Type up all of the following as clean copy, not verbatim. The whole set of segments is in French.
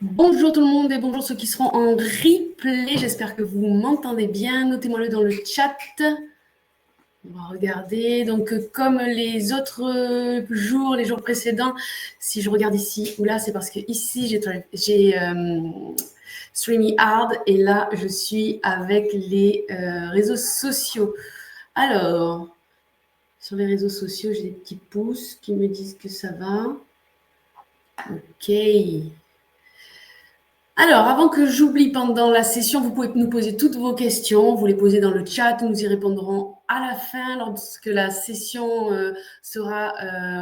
Bonjour tout le monde et bonjour ceux qui seront en replay. J'espère que vous m'entendez bien. Notez-moi-le dans le chat. On va regarder. Donc, comme les autres jours, les jours précédents, si je regarde ici ou là, c'est parce que ici, j'ai StreamYard et là, je suis avec les réseaux sociaux. Alors, sur les réseaux sociaux, j'ai des petits pouces qui me disent que ça va. OK. Alors, avant que j'oublie pendant la session, vous pouvez nous poser toutes vos questions. Vous les posez dans le chat, nous y répondrons à la fin lorsque la session sera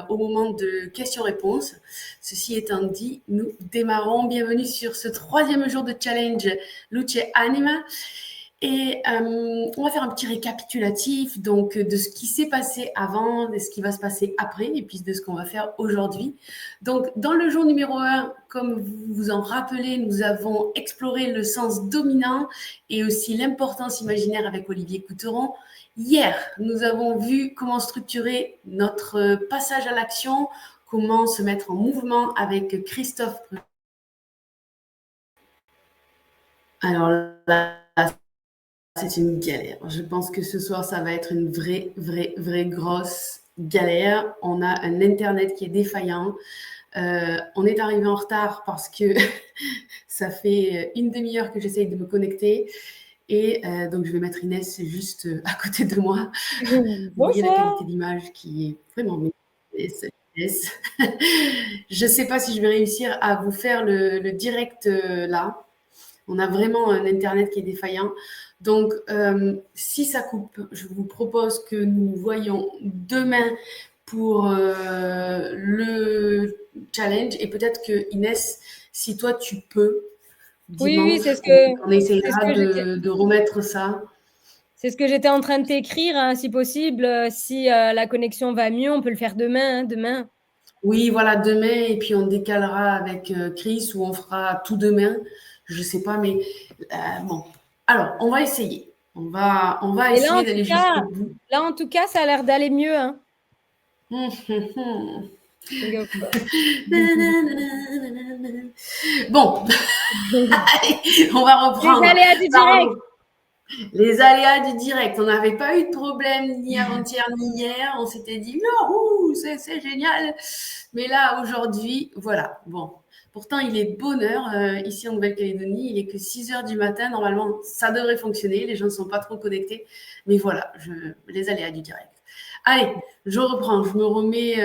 au moment de questions-réponses. Ceci étant dit, nous démarrons. Bienvenue sur ce 3e jour de challenge Luce Anima. Et on va faire un petit récapitulatif donc de ce qui s'est passé avant, de ce qui va se passer après et puis de ce qu'on va faire aujourd'hui. Donc, dans le jour numéro 1, comme vous vous en rappelez, nous avons exploré le sens dominant et aussi l'importance imaginaire avec Olivier Couteron. Hier, nous avons vu comment structurer notre passage à l'action, comment se mettre en mouvement avec Christophe. Alors là, c'est une galère. Je pense que ce soir, ça va être une vraie grosse galère. On a un Internet qui est défaillant. On est arrivé en retard parce que ça fait une demi-heure que j'essaye de me connecter. Et donc, je vais mettre Inès juste à côté de moi. Vous voyez la qualité d'image qui est vraiment Inès. Je ne sais pas si je vais réussir à vous faire le direct là. On a vraiment un Internet qui est défaillant. Donc, si ça coupe, je vous propose que nous voyons demain pour le challenge. Et peut-être que Inès, si toi tu peux, Oui, dimanche, on essayera de remettre ça. c'est ce que j'étais en train de t'écrire, hein, si possible. Si la connexion va mieux, on peut le faire demain. Demain. Oui, voilà, demain, et puis on décalera avec Chris ou on fera tout demain. Je ne sais pas, mais bon. Alors, on va essayer. On va Et là, essayer d'aller jusqu'au bout. en tout cas, ça a l'air d'aller mieux. Hein. Bon, allez, on va Les reprendre. aléas du direct. Les aléas du direct. On n'avait pas eu de problème ni avant-hier ni hier. On s'était dit, non, c'est génial. Mais là, aujourd'hui, voilà. Bon, pourtant, il est bonne heure ici en Nouvelle-Calédonie. Il est que 6 heures du matin. Normalement, ça devrait fonctionner. Les gens ne sont pas trop connectés. Mais voilà, les aléas du direct. Allez, je reprends. Je me remets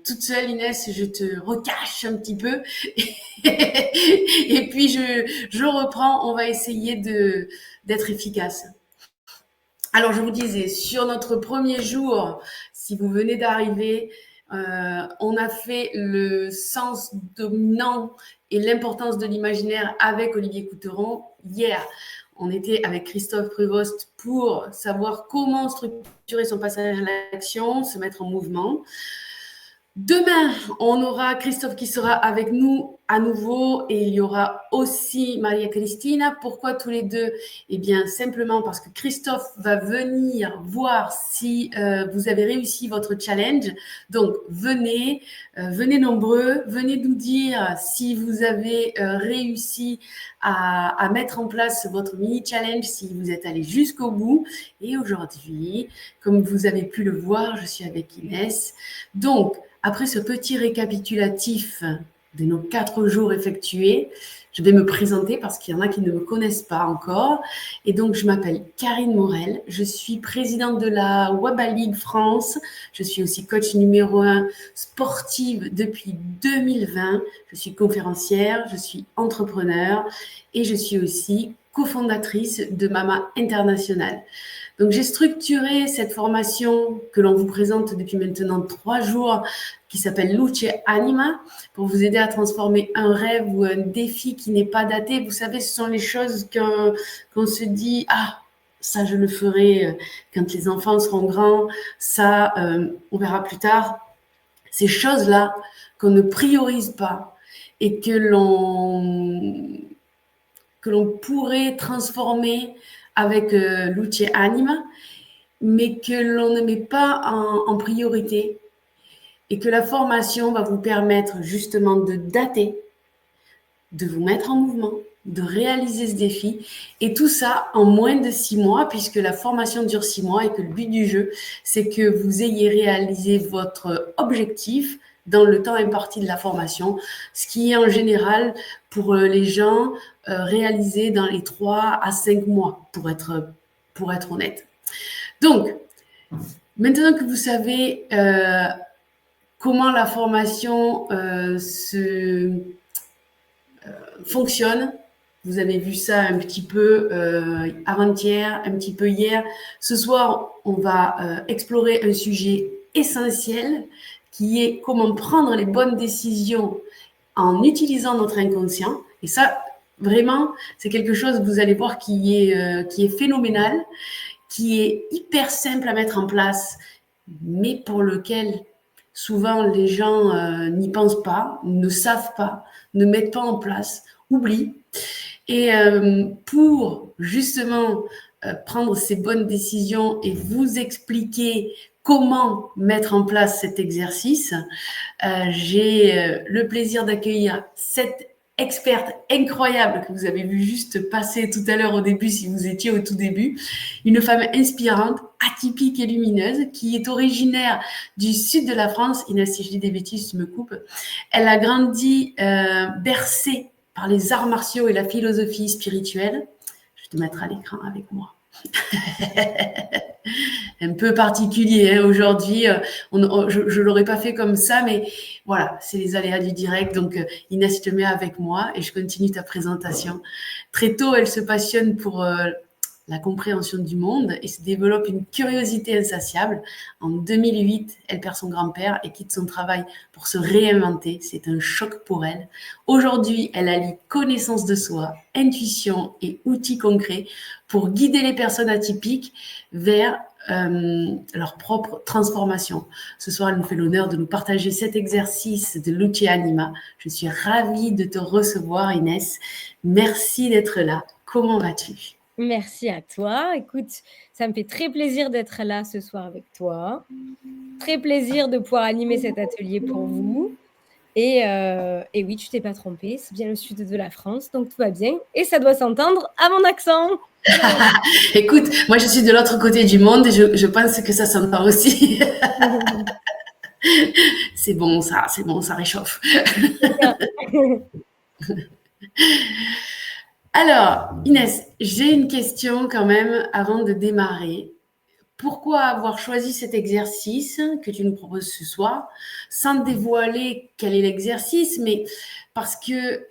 toute seule, Inès. Je te recache un petit peu. Et puis, je reprends. On va essayer d'être efficace. Alors, je vous disais, sur notre premier jour, si vous venez d'arriver, on a fait le sens dominant et l'importance de l'imaginaire avec Olivier Couteron. Hier, on était avec Christophe Prévost pour savoir comment structurer son passage à l'action, se mettre en mouvement. Demain, on aura Christophe qui sera avec nous à nouveau et il y aura aussi Maria Cristina. Pourquoi tous les deux? Eh bien, simplement parce que Christophe va venir voir si vous avez réussi votre challenge. Donc, venez nombreux, venez nous dire si vous avez réussi à mettre en place votre mini-challenge, si vous êtes allé jusqu'au bout. Et aujourd'hui, comme vous avez pu le voir, je suis avec Inès. Donc, après ce petit récapitulatif de nos 4 jours effectués, je vais me présenter parce qu'il y en a qui ne me connaissent pas encore. Et donc, je m'appelle Karine Morel. Je suis présidente de la WABA League France. Je suis aussi coach numéro 1 sportive depuis 2020. Je suis conférencière, je suis entrepreneur et je suis aussi cofondatrice de Mama International. Donc, j'ai structuré cette formation que l'on vous présente depuis maintenant 3 jours qui s'appelle Luce Anima pour vous aider à transformer un rêve ou un défi qui n'est pas daté. Vous savez, ce sont les choses qu'on se dit, ah, ça, je le ferai quand les enfants seront grands. Ça, on verra plus tard. Ces choses-là qu'on ne priorise pas et que l'on pourrait transformer avec Luce Anima, mais que l'on ne met pas en priorité et que la formation va vous permettre justement de dater, de vous mettre en mouvement, de réaliser ce défi. Et tout ça en moins de 6 mois, puisque la formation dure 6 mois et que le but du jeu, c'est que vous ayez réalisé votre objectif dans le temps imparti de la formation, ce qui est en général pour les gens réalisé dans les 3 à 5 mois, pour être honnête. Donc, maintenant que vous savez comment la formation fonctionne, vous avez vu ça un petit peu avant-hier, un petit peu hier. Ce soir, on va explorer un sujet essentiel qui est comment prendre les bonnes décisions en utilisant notre inconscient. Et ça, vraiment, c'est quelque chose, vous allez voir, qui est phénoménal, qui est hyper simple à mettre en place, mais pour lequel souvent les gens n'y pensent pas, ne savent pas, ne mettent pas en place, oublient. Et pour justement prendre ces bonnes décisions et vous expliquer comment mettre en place cet exercice, j'ai le plaisir d'accueillir cette experte incroyable que vous avez vu juste passer tout à l'heure au début, si vous étiez au tout début, une femme inspirante, atypique et lumineuse, qui est originaire du sud de la France. Inès, si je dis des bêtises, tu me coupes. Elle a grandi bercée par les arts martiaux et la philosophie spirituelle. Je vais te mettre à l'écran avec moi. Un peu particulier hein, aujourd'hui. Je ne l'aurais pas fait comme ça, mais voilà, c'est les aléas du direct. Donc, Inès, je te mets avec moi et je continue ta présentation. Très tôt, elle se passionne pour la compréhension du monde et se développe une curiosité insatiable. En 2008, elle perd son grand-père et quitte son travail pour se réinventer. C'est un choc pour elle. Aujourd'hui, elle allie connaissance de soi, intuition et outils concrets pour guider les personnes atypiques vers leur propre transformation. Ce soir, elle nous fait l'honneur de nous partager cet exercice de l'outil Anima. Je suis ravie de te recevoir, Inès. Merci d'être là. Comment vas-tu ? Merci à toi. Écoute, ça me fait très plaisir d'être là ce soir avec toi. Très plaisir de pouvoir animer cet atelier pour vous. Et oui, tu t'es pas trompée, c'est bien le sud de la France, donc tout va bien. Et ça doit s'entendre à mon accent. Écoute, moi je suis de l'autre côté du monde et je pense que ça s'entend aussi. C'est bon, ça réchauffe. Alors, Inès, j'ai une question quand même avant de démarrer. Pourquoi avoir choisi cet exercice que tu nous proposes ce soir, sans dévoiler quel est l'exercice, mais parce que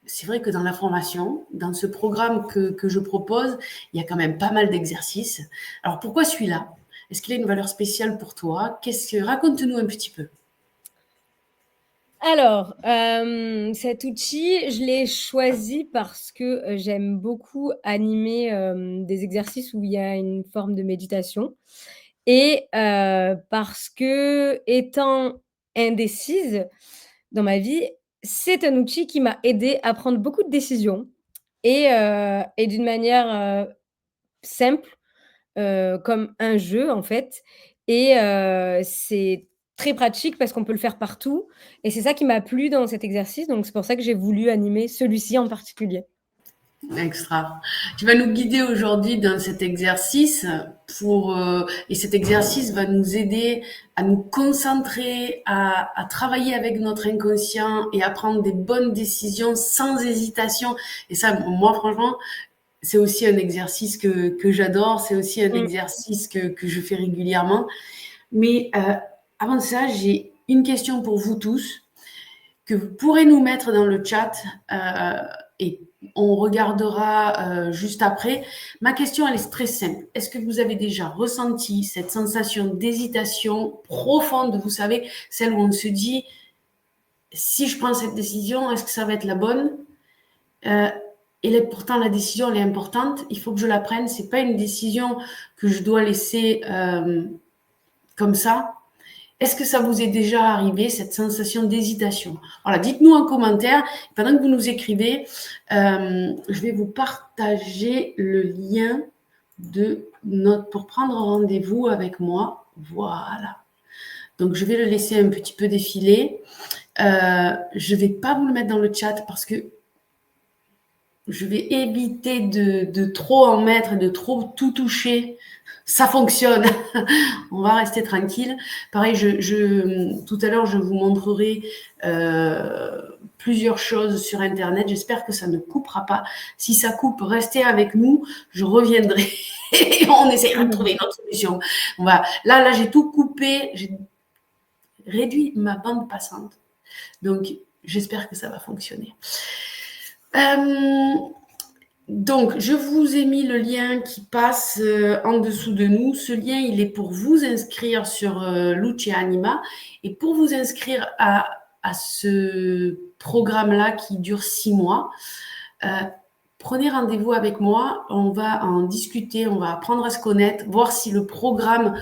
c'est vrai que dans la formation, dans ce programme que je propose, il y a quand même pas mal d'exercices. Alors, pourquoi celui-là ? Est-ce qu'il a une valeur spéciale pour toi ? Raconte-nous un petit peu. Alors, cet outil, je l'ai choisi parce que j'aime beaucoup animer des exercices où il y a une forme de méditation et parce que, étant indécise dans ma vie, c'est un outil qui m'a aidée à prendre beaucoup de décisions et d'une manière simple, comme un jeu en fait et c'est très pratique parce qu'on peut le faire partout et c'est ça qui m'a plu dans cet exercice, donc c'est pour ça que j'ai voulu animer celui-ci en particulier. Extra. Tu vas nous guider aujourd'hui dans cet exercice et cet exercice va nous aider à nous concentrer, à travailler avec notre inconscient et à prendre des bonnes décisions sans hésitation. Et ça, moi, franchement, c'est aussi un exercice que j'adore. C'est aussi un exercice que je fais régulièrement. Mais avant ça, j'ai une question pour vous tous que vous pourrez nous mettre dans le chat et on regardera juste après. Ma question, elle est très simple. Est-ce que vous avez déjà ressenti cette sensation d'hésitation profonde, vous savez, celle où on se dit, si je prends cette décision, est-ce que ça va être la bonne et pourtant, la décision, elle est importante. Il faut que je la prenne. C'est pas une décision que je dois laisser comme ça. Est-ce que ça vous est déjà arrivé, cette sensation d'hésitation ? Voilà, dites-nous en commentaire. Pendant que vous nous écrivez, je vais vous partager le lien pour prendre rendez-vous avec moi. Voilà. Donc, je vais le laisser un petit peu défiler. Je ne vais pas vous le mettre dans le chat parce que je vais éviter de trop en mettre, de trop tout toucher. Ça fonctionne. On va rester tranquille. Pareil, tout à l'heure, je vous montrerai plusieurs choses sur Internet. J'espère que ça ne coupera pas. Si ça coupe, restez avec nous. Je reviendrai et on essaiera de trouver une autre solution. Là, j'ai tout coupé. J'ai réduit ma bande passante. Donc, j'espère que ça va fonctionner. Donc, je vous ai mis le lien qui passe en dessous de nous. Ce lien, il est pour vous inscrire sur Luce Anima. Et pour vous inscrire à ce programme-là qui dure 6 mois, prenez rendez-vous avec moi. On va en discuter, on va apprendre à se connaître, voir si le programme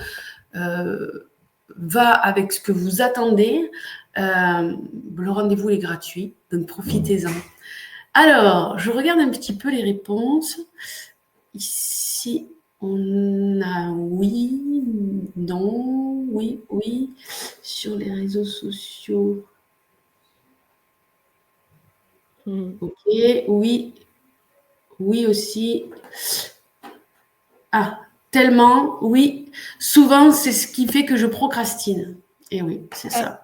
va avec ce que vous attendez. Le rendez-vous est gratuit, donc profitez-en. Alors, je regarde un petit peu les réponses. Ici, on a oui, non, oui, oui. Sur les réseaux sociaux. Ok, oui, oui aussi. Ah, tellement, oui. Souvent, c'est ce qui fait que je procrastine. Et oui, c'est ça.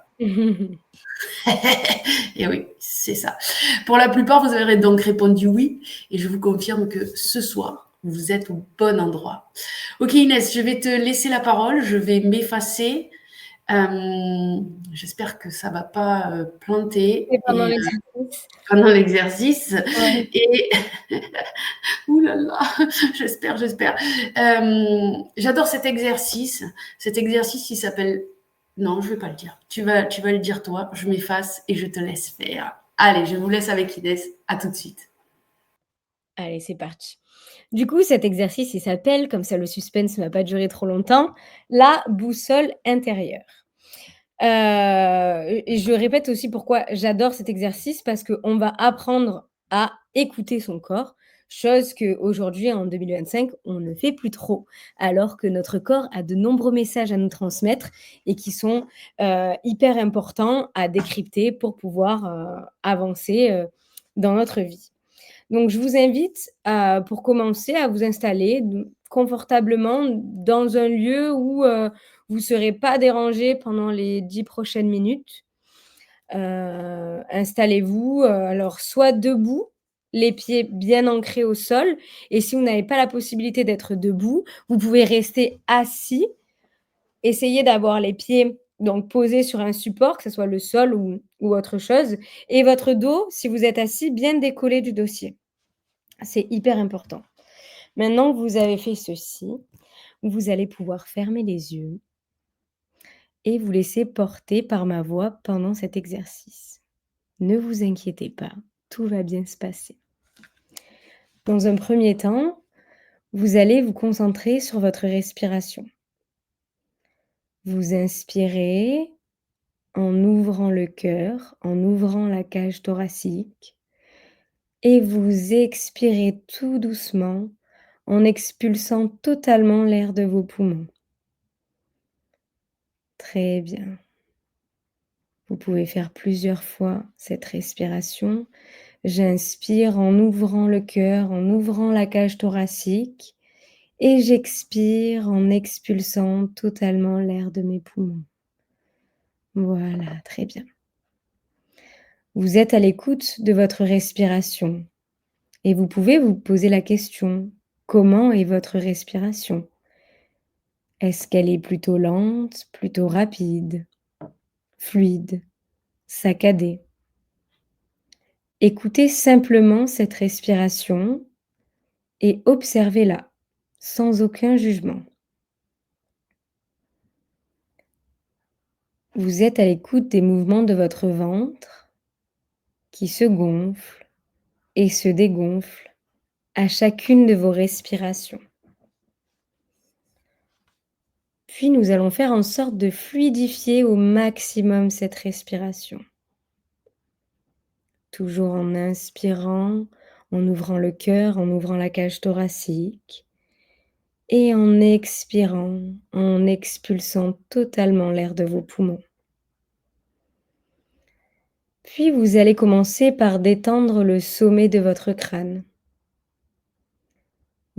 Et oui, c'est ça. Pour la plupart, vous avez donc répondu oui. Et je vous confirme que ce soir, vous êtes au bon endroit. Ok Inès, je vais te laisser la parole. Je vais m'effacer. J'espère que ça ne va pas planter. Et pendant l'exercice. Pendant l'exercice. Ouais. Et ouh là là, j'espère. J'adore cet exercice. Cet exercice, il s'appelle... Non, je ne vais pas le dire. Tu vas le dire toi. Je m'efface et je te laisse faire. Allez, je vous laisse avec Inès. À tout de suite. Allez, c'est parti. Du coup, cet exercice, il s'appelle, comme ça le suspense ne va pas durer trop longtemps, la boussole intérieure. Et je répète aussi pourquoi j'adore cet exercice, parce qu'on va apprendre à écouter son corps, chose qu'aujourd'hui, en 2025, on ne fait plus trop, alors que notre corps a de nombreux messages à nous transmettre et qui sont hyper importants à décrypter pour pouvoir avancer dans notre vie. Donc, je vous invite pour commencer, à vous installer confortablement dans un lieu où vous ne serez pas dérangé pendant les 10 prochaines minutes. Installez-vous, alors soit debout, les pieds bien ancrés au sol, et si vous n'avez pas la possibilité d'être debout, vous pouvez rester assis. Essayez d'avoir les pieds donc posés sur un support, que ce soit le sol ou autre chose, et votre dos, si vous êtes assis, bien décollé du dossier. C'est hyper important. Maintenant que vous avez fait ceci, vous allez pouvoir fermer les yeux et vous laisser porter par ma voix pendant cet exercice. Ne vous inquiétez pas, tout va bien se passer. Dans un premier temps, vous allez vous concentrer sur votre respiration. Vous inspirez en ouvrant le cœur, en ouvrant la cage thoracique, et vous expirez tout doucement en expulsant totalement l'air de vos poumons. Très bien. Vous pouvez faire plusieurs fois cette respiration. J'inspire en ouvrant le cœur, en ouvrant la cage thoracique, et j'expire en expulsant totalement l'air de mes poumons. Voilà, très bien. Vous êtes à l'écoute de votre respiration et vous pouvez vous poser la question: comment est votre respiration? Est-ce qu'elle est plutôt lente, plutôt rapide, fluide, saccadée? Écoutez simplement cette respiration et observez-la sans aucun jugement. Vous êtes à l'écoute des mouvements de votre ventre qui se gonfle et se dégonfle à chacune de vos respirations. Puis nous allons faire en sorte de fluidifier au maximum cette respiration. Toujours en inspirant, en ouvrant le cœur, en ouvrant la cage thoracique, et en expirant, en expulsant totalement l'air de vos poumons. Puis vous allez commencer par détendre le sommet de votre crâne.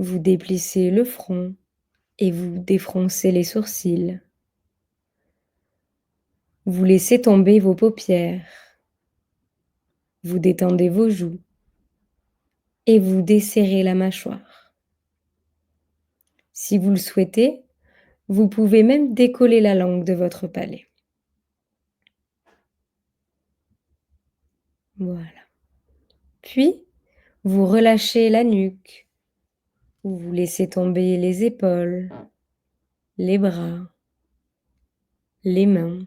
Vous déplissez le front et vous défroncez les sourcils. Vous laissez tomber vos paupières. Vous détendez vos joues et vous desserrez la mâchoire. Si vous le souhaitez, vous pouvez même décoller la langue de votre palais. Voilà. Puis, vous relâchez la nuque, vous laissez tomber les épaules, les bras, les mains.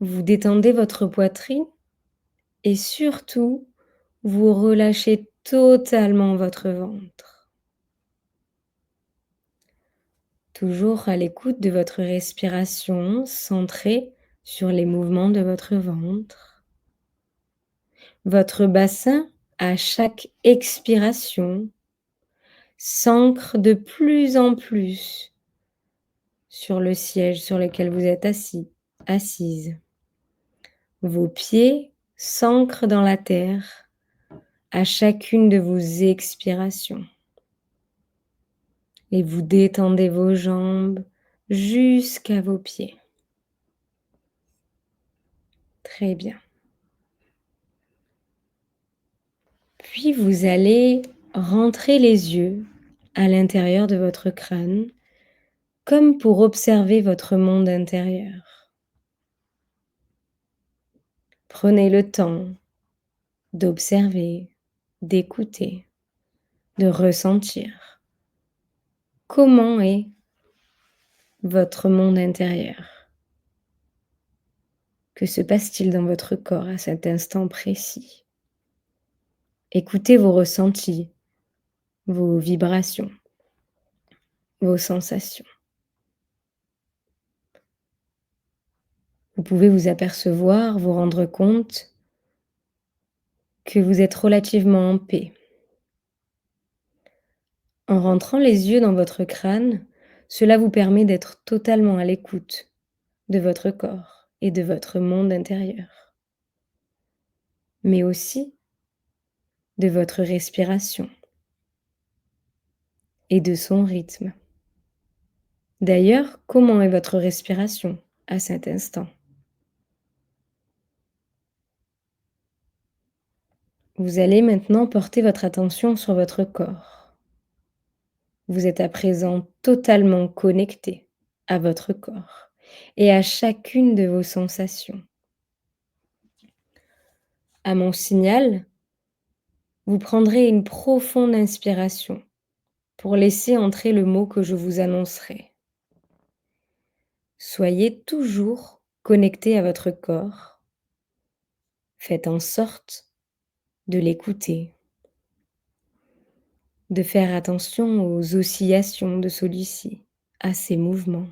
Vous détendez votre poitrine et surtout, vous relâchez totalement votre ventre. Toujours à l'écoute de votre respiration, centrée sur les mouvements de votre ventre. Votre bassin, à chaque expiration, s'ancre de plus en plus sur le siège sur lequel vous êtes assise. Vos pieds s'ancrent dans la terre à chacune de vos expirations. Et vous détendez vos jambes jusqu'à vos pieds. Très bien. Puis vous allez rentrer les yeux à l'intérieur de votre crâne, comme pour observer votre monde intérieur. Prenez le temps d'observer, d'écouter, de ressentir. Comment est votre monde intérieur? Que se passe-t-il dans votre corps à cet instant précis? Écoutez vos ressentis, vos vibrations, vos sensations. Vous pouvez vous apercevoir, vous rendre compte que vous êtes relativement en paix. En rentrant les yeux dans votre crâne, cela vous permet d'être totalement à l'écoute de votre corps et de votre monde intérieur, mais aussi de votre respiration et de son rythme. D'ailleurs, comment est votre respiration à cet instant? Vous allez maintenant porter votre attention sur votre corps. Vous êtes à présent totalement connecté à votre corps et à chacune de vos sensations. À mon signal, vous prendrez une profonde inspiration pour laisser entrer le mot que je vous annoncerai. Soyez toujours connecté à votre corps. Faites en sorte de l'écouter, de faire attention aux oscillations de celui-ci, à ses mouvements.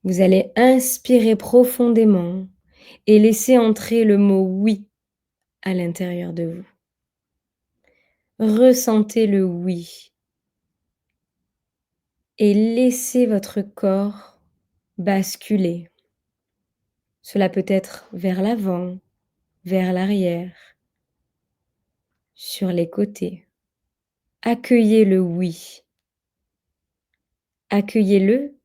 Vous allez inspirer profondément et laisser entrer le mot oui à l'intérieur de vous. Ressentez le oui et laissez votre corps basculer. Cela peut être vers l'avant, vers l'arrière, sur les côtés. Accueillez le oui. Accueillez-le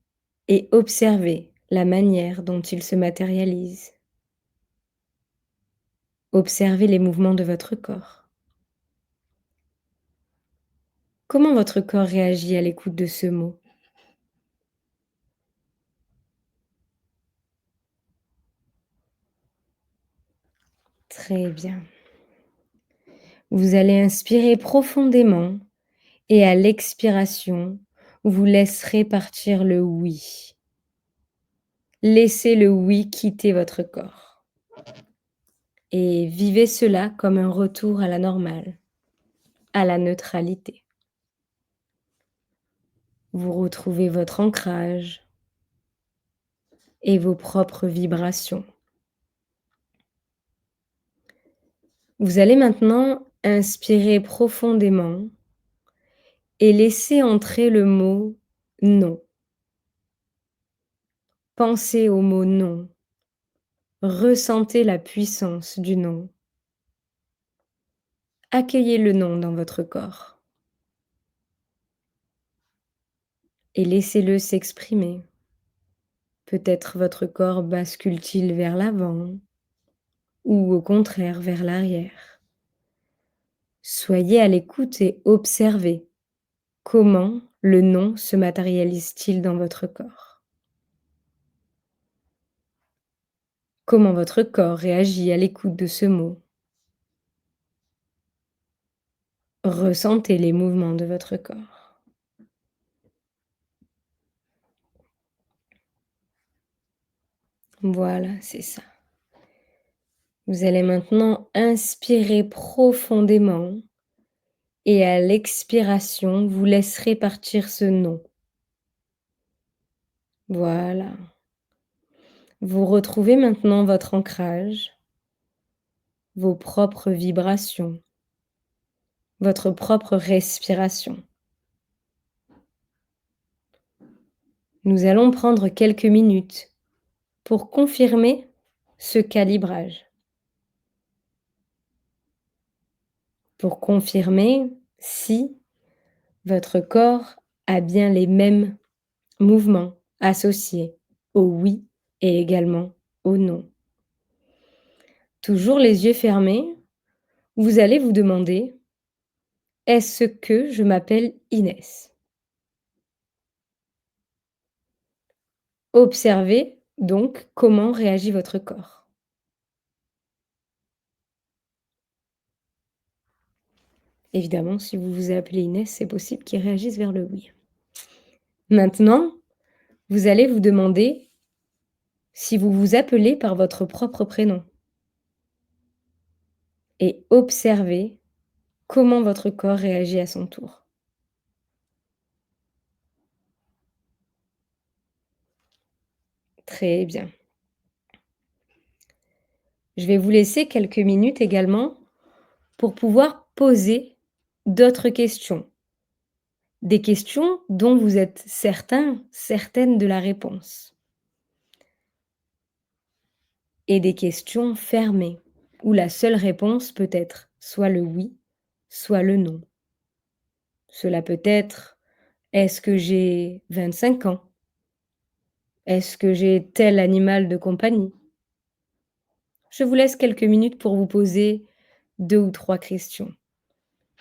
et observez la manière dont il se matérialise. Observez les mouvements de votre corps. Comment votre corps réagit à l'écoute de ce mot? Très bien. Vous allez inspirer profondément et à l'expiration, vous laisserez partir le oui. Laissez le oui quitter votre corps et vivez cela comme un retour à la normale, à la neutralité. Vous retrouvez votre ancrage et vos propres vibrations. Vous allez maintenant inspirer profondément et laisser entrer le mot non. Pensez au mot non. Ressentez la puissance du non. Accueillez le non dans votre corps et laissez-le s'exprimer. Peut-être votre corps bascule-t-il vers l'avant ou au contraire vers l'arrière. Soyez à l'écoute et observez comment le non se matérialise-t-il dans votre corps. Comment votre corps réagit à l'écoute de ce mot. Ressentez les mouvements de votre corps. Voilà, c'est ça. Vous allez maintenant inspirer profondément et à l'expiration, vous laisserez partir ce non. Voilà. Vous retrouvez maintenant votre ancrage, vos propres vibrations, votre propre respiration. Nous allons prendre quelques minutes pour confirmer ce calibrage, pour confirmer si votre corps a bien les mêmes mouvements associés au oui et également au non. Toujours les yeux fermés, vous allez vous demander: est-ce que je m'appelle Inès? Observez donc comment réagit votre corps. Évidemment, si vous vous appelez Inès, c'est possible qu'il réagisse vers le oui. Maintenant, vous allez vous demander si vous vous appelez par votre propre prénom et observez comment votre corps réagit à son tour. Très bien. Je vais vous laisser quelques minutes également pour pouvoir poser d'autres questions. Des questions dont vous êtes certain, certaine de la réponse. Et des questions fermées, où la seule réponse peut être soit le oui, soit le non. Cela peut être: est-ce que j'ai 25 ans? Est-ce que j'ai tel animal de compagnie? Je vous laisse quelques minutes pour vous poser 2 ou 3 questions.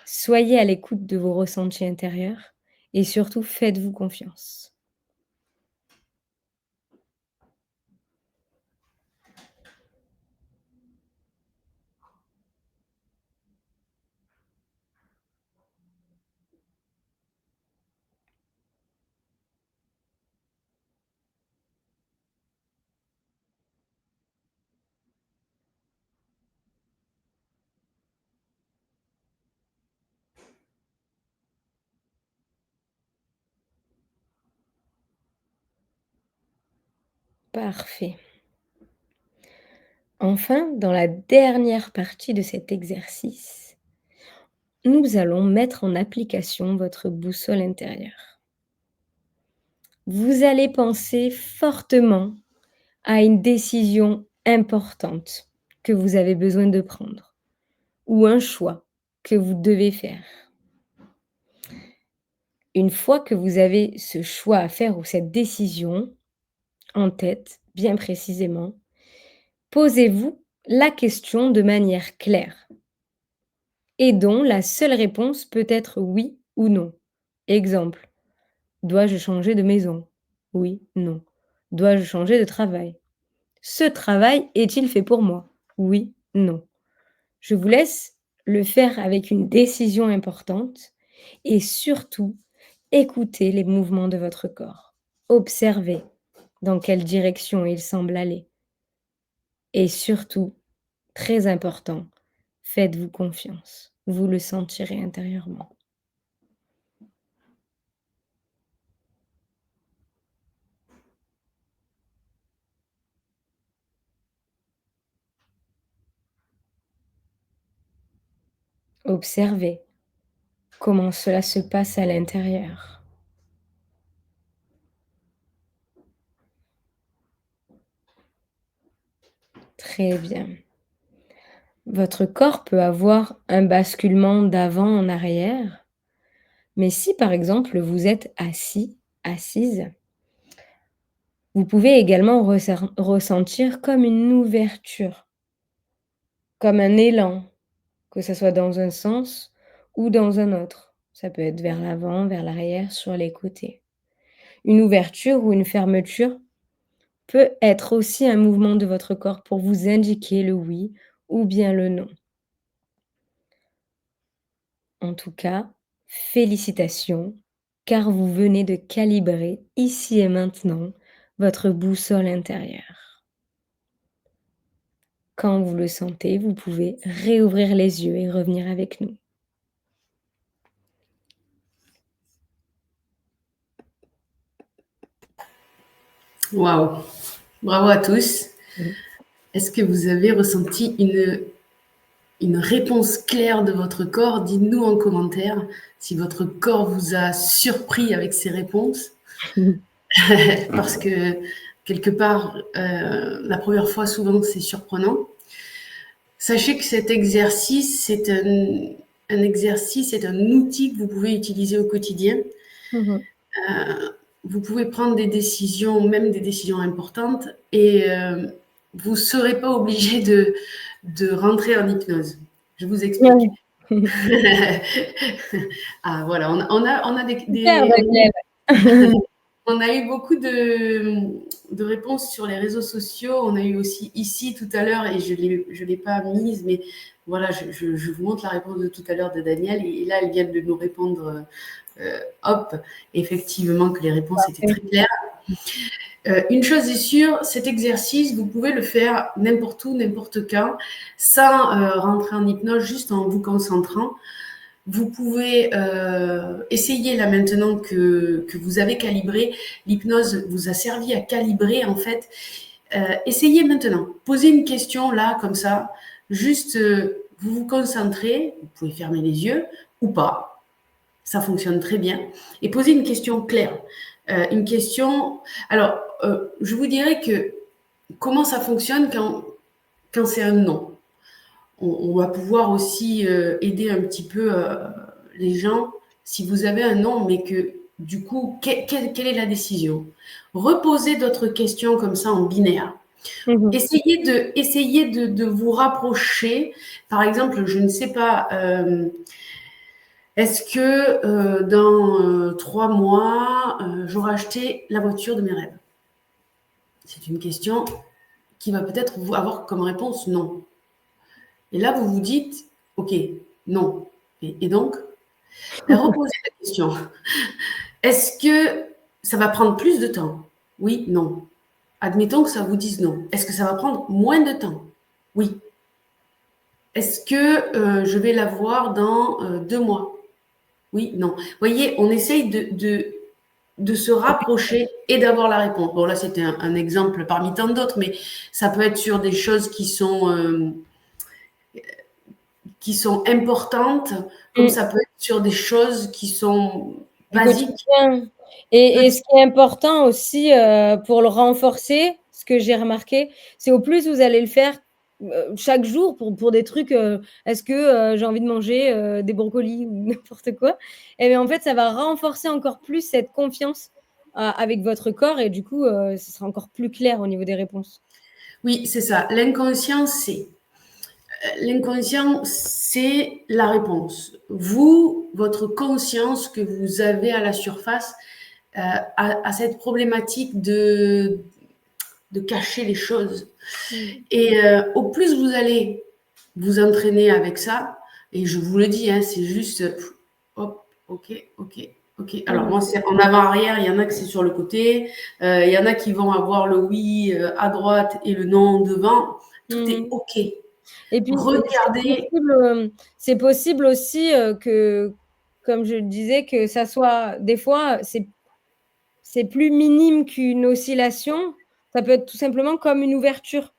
Soyez à l'écoute de vos ressentis intérieurs et surtout faites-vous confiance. Parfait. Enfin, dans la dernière partie de cet exercice, nous allons mettre en application votre boussole intérieure. Vous allez penser fortement à une décision importante que vous avez besoin de prendre ou un choix que vous devez faire. Une fois que vous avez ce choix à faire ou cette décision en tête, bien précisément, posez-vous la question de manière claire et dont la seule réponse peut être oui ou non. Exemple: dois-je changer de maison? Oui, non. Dois-je changer de travail? Ce travail est-il fait pour moi? Oui, non. Je vous laisse le faire avec une décision importante et surtout, écoutez les mouvements de votre corps. Observez dans quelle direction il semble aller et surtout, très important, faites-vous confiance. Vous le sentirez intérieurement. Observez comment cela se passe à l'intérieur. Très bien. Votre corps peut avoir un basculement d'avant en arrière, mais si par exemple vous êtes assis, assise, vous pouvez également ressentir comme une ouverture, comme un élan, que ça soit dans un sens ou dans un autre. Ça peut être vers l'avant, vers l'arrière, sur les côtés. Une ouverture ou une fermeture peut être aussi un mouvement de votre corps pour vous indiquer le oui ou bien le non. En tout cas, félicitations, car vous venez de calibrer ici et maintenant votre boussole intérieure. Quand vous le sentez, vous pouvez réouvrir les yeux et revenir avec nous. Waouh! Bravo à tous. Mmh. Est-ce que vous avez ressenti une réponse claire de votre corps? Dites-nous en commentaire si votre corps vous a surpris avec ses réponses. Parce que quelque part, la première fois, souvent, c'est surprenant. Sachez que cet exercice, c'est un exercice, c'est un outil que vous pouvez utiliser au quotidien. Mmh. Vous pouvez prendre des décisions, même des décisions importantes, et vous ne serez pas obligé de rentrer en hypnose. Je vous explique. Ouais. Ah voilà, on a Super Daniel. on a eu beaucoup de réponses sur les réseaux sociaux. On a eu aussi ici tout à l'heure, et je ne l'ai pas mise, mais voilà, je vous montre la réponse de tout à l'heure de Daniel. Et là, elle vient de nous répondre, hop, effectivement, que les réponses étaient très claires. Une chose est sûre, cet exercice, vous pouvez le faire n'importe où, n'importe quand, sans rentrer en hypnose, juste en vous concentrant. Vous pouvez essayer là maintenant que vous avez calibré. L'hypnose vous a servi à calibrer en fait. Essayez maintenant. Posez une question là, comme ça. Juste, vous vous concentrez. Vous pouvez fermer les yeux ou pas. Ça fonctionne très bien. Et posez une question claire. Une question. Alors, je vous dirais que comment ça fonctionne quand c'est un non. On va pouvoir aussi aider un petit peu les gens. Si vous avez un non, mais que du coup, quelle est la décision? Reposez d'autres questions comme ça en binaire. Mmh. Essayez de vous rapprocher. Par exemple, je ne sais pas, est-ce que dans 3 mois, j'aurai acheté la voiture de mes rêves? C'est une question qui va peut-être avoir comme réponse non. Et là, vous vous dites, OK, non. Et donc, reposez la question. Est-ce que ça va prendre plus de temps? Oui, non. Admettons que ça vous dise non. Est-ce que ça va prendre moins de temps? Oui. Est-ce que je vais l'avoir dans 2 mois? Oui, non. Vous voyez, on essaye de se rapprocher et d'avoir la réponse. Bon, là, c'était un exemple parmi tant d'autres, mais ça peut être sur des choses qui sont importantes, comme Mmh. ça peut être sur des choses qui sont Du basiques. quotidien et ce qui est important aussi, pour le renforcer, ce que j'ai remarqué, c'est au plus vous allez le faire, chaque jour pour des trucs, est-ce que, j'ai envie de manger, des brocolis ou n'importe quoi et bien, en fait, ça va renforcer encore plus cette confiance avec votre corps et du coup, ce sera encore plus clair au niveau des réponses. Oui, c'est ça. L'inconscient, c'est la réponse. Vous, votre conscience que vous avez à la surface, a cette problématique de cacher les choses. Mmh. Et au plus vous allez vous entraîner avec ça, et je vous le dis, hein, c'est juste, hop, ok, ok, ok. Alors Mmh. moi, c'est en avant-arrière, il y en a que c'est sur le côté, il y en a qui vont avoir le oui à droite et le non devant. Tout est Mmh. ok. Et puis, Regardez. c'est possible aussi, que, comme je le disais, que ça soit des fois, c'est plus minime qu'une oscillation. Ça peut être tout simplement comme une ouverture.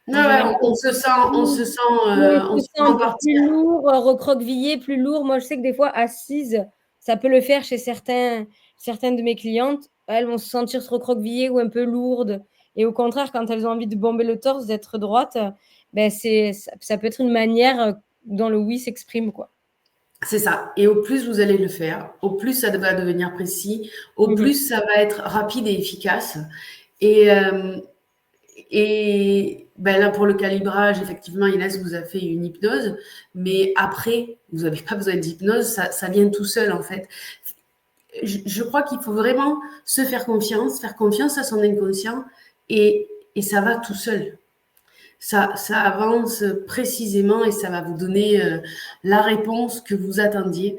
Ouais, En ouais, général, on se sent, on se sent, on on se se sent sent un peu partir. plus lourd, recroquevillé, plus lourd. Moi, je sais que des fois, assise, ça peut le faire chez certaines de mes clientes. Elles vont se sentir se recroqueviller ou un peu lourdes et au contraire, quand elles ont envie de bomber le torse, d'être droites, ben ça peut être une manière dont le oui s'exprime, quoi. C'est ça. Et au plus vous allez le faire, au plus ça va devenir précis, au Mmh. plus ça va être rapide et efficace. Et, ben là, pour le calibrage, effectivement, Inès vous a fait une hypnose, mais après, vous n'avez pas besoin d'hypnose, ça vient tout seul en fait. Je crois qu'il faut vraiment se faire confiance à son inconscient et ça va tout seul. Ça avance précisément et ça va vous donner la réponse que vous attendiez.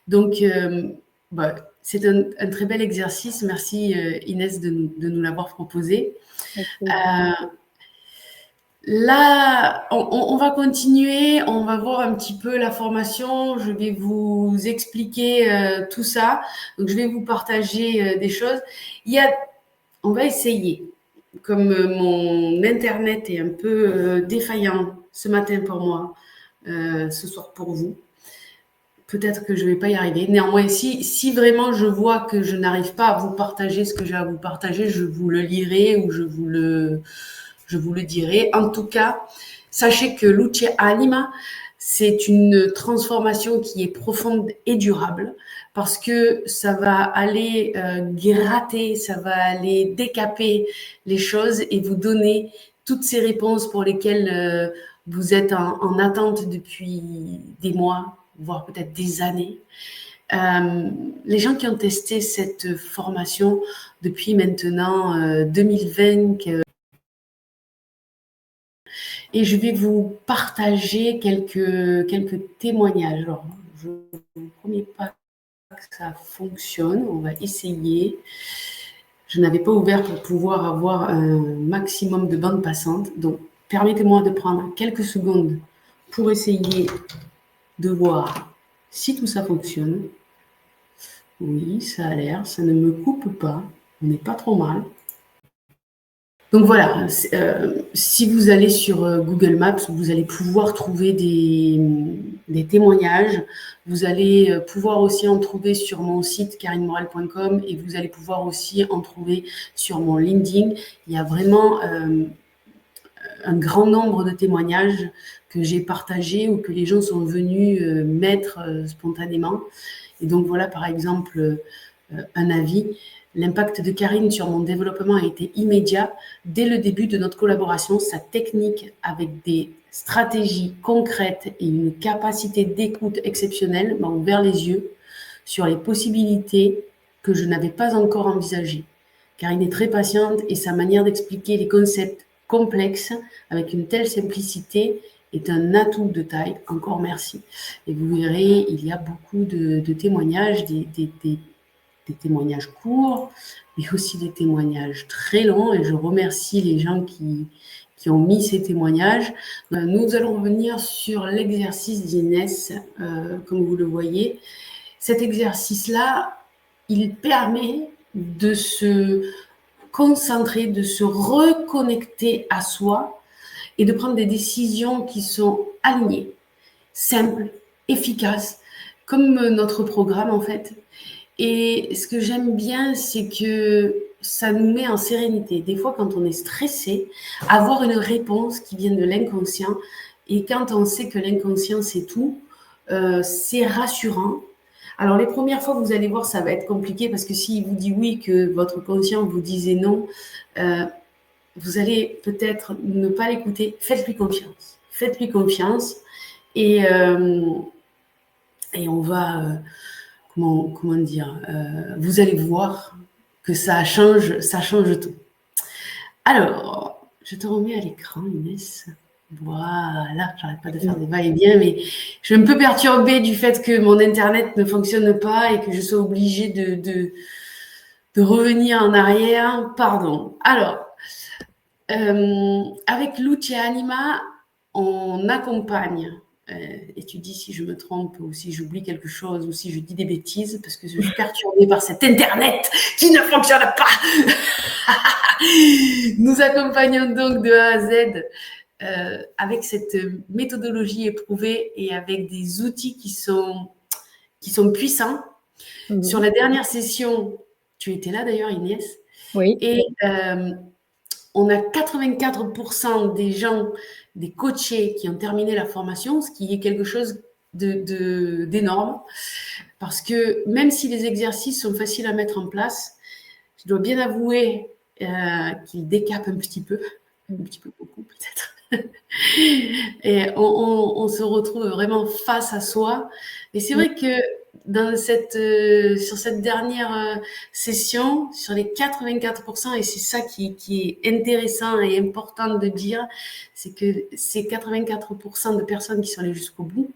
Donc, bah, c'est un très bel exercice. Merci Inès de nous l'avoir proposé. Avec plaisir. Là, on va continuer, on va voir un petit peu la formation. Je vais vous expliquer tout ça. Donc, je vais vous partager des choses. On va essayer. Comme mon internet est un peu défaillant ce matin pour moi, ce soir pour vous, peut-être que je ne vais pas y arriver. Néanmoins, si vraiment je vois que je n'arrive pas à vous partager ce que j'ai à vous partager, je vous le lirai ou je vous le dirai. En tout cas, sachez que Luce Anima, c'est une transformation qui est profonde et durable parce que ça va aller gratter, ça va aller décaper les choses et vous donner toutes ces réponses pour lesquelles vous êtes en attente depuis des mois, voire peut-être des années. Les gens qui ont testé cette formation depuis maintenant 2020, et je vais vous partager quelques témoignages. Alors, je ne vous promets pas que ça fonctionne, on va essayer. Je n'avais pas ouvert pour pouvoir avoir un maximum de bandes passantes, donc permettez-moi de prendre quelques secondes pour essayer de voir si tout ça fonctionne. Oui, ça a l'air, ça ne me coupe pas, on n'est pas trop mal. Donc voilà, si vous allez sur Google Maps, vous allez pouvoir trouver des témoignages. Vous allez pouvoir aussi en trouver sur mon site karinemorel.com et vous allez pouvoir aussi en trouver sur mon LinkedIn. Il y a vraiment un grand nombre de témoignages que j'ai partagés ou que les gens sont venus mettre spontanément. Et donc voilà, par exemple, un avis. L'impact de Karine sur mon développement a été immédiat. Dès le début de notre collaboration, sa technique avec des stratégies concrètes et une capacité d'écoute exceptionnelle m'a ouvert les yeux sur les possibilités que je n'avais pas encore envisagées. Karine est très patiente et sa manière d'expliquer les concepts complexes avec une telle simplicité est un atout de taille. Encore merci. Et vous verrez, il y a beaucoup de témoignages, des témoignages courts, mais aussi des témoignages très longs. Et je remercie les gens qui ont mis ces témoignages. Nous allons revenir sur l'exercice d'Inès, comme vous le voyez. Cet exercice-là, il permet de se concentrer, de se reconnecter à soi et de prendre des décisions qui sont alignées, simples, efficaces, comme notre programme en fait. Et ce que j'aime bien, c'est que ça nous met en sérénité. Des fois, quand on est stressé, avoir une réponse qui vient de l'inconscient, et quand on sait que l'inconscient, c'est tout, c'est rassurant. Alors, les premières fois, vous allez voir, ça va être compliqué parce que s'il vous dit oui, que votre conscient vous disait non, vous allez peut-être ne pas l'écouter. Faites-lui confiance. Faites-lui confiance et on va... comment dire, vous allez voir que ça change tout. Alors, je te remets à l'écran, Inès. Voilà, j'arrête pas de faire des va-et-vient, mais je suis un peu perturbée du fait que mon Internet ne fonctionne pas et que je sois obligée de revenir en arrière. Pardon. Alors, avec Luce Anima, on accompagne, et tu dis si je me trompe ou si j'oublie quelque chose ou si je dis des bêtises parce que je suis perturbée par cet Internet qui ne fonctionne pas. Nous accompagnons donc de A à Z avec cette méthodologie éprouvée et avec des outils qui sont puissants. Mmh. Sur la dernière session, tu étais là d'ailleurs, Inès, Oui. et on a 84% des gens, des coachés qui ont terminé la formation, ce qui est quelque chose d'énorme. Parce que même si les exercices sont faciles à mettre en place, je dois bien avouer qu'ils décapent un petit peu beaucoup peut-être. Et on se retrouve vraiment face à soi. Et c'est vrai que sur cette dernière session, sur les 84%, et c'est ça qui est intéressant et important de dire, c'est que ces 84% de personnes qui sont allées jusqu'au bout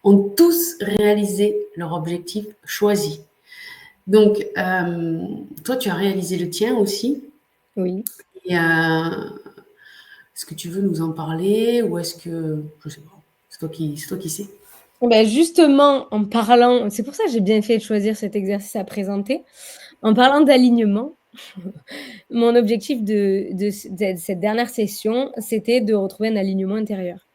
ont tous réalisé leur objectif choisi. Donc, toi, tu as réalisé le tien aussi. Oui. Et est-ce que tu veux nous en parler ou est-ce que, je sais pas, c'est toi qui sais. Ben justement, en parlant, c'est pour ça que j'ai bien fait de choisir cet exercice à présenter. En parlant d'alignement, mon objectif de cette dernière session, c'était de retrouver un alignement intérieur.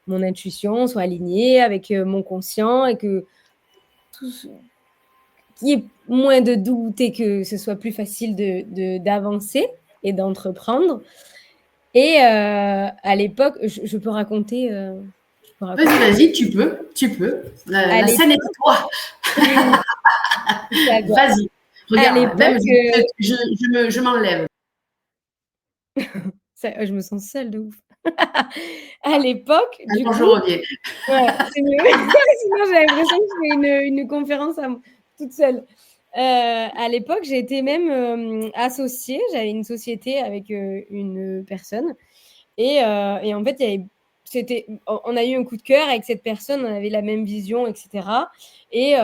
Mon intuition soit alignée avec mon conscient et que qu'il y ait moins de doutes et que ce soit plus facile d'avancer et d'entreprendre. Et à l'époque, je peux raconter. Vas-y, tu peux. À La scène est l'époque, à toi. d'accord. Vas-y, À regarde, l'époque, même je m'enlève. je me sens seule de ouf. À l'époque, du Attends, je coup, reviens. ouais, c'est mieux. Sinon, j'ai l'impression que je fais une conférence toute seule. À l'époque, j'ai été même associée. J'avais une société avec une personne. Et en fait, on a eu un coup de cœur avec cette personne, on avait la même vision, etc. Et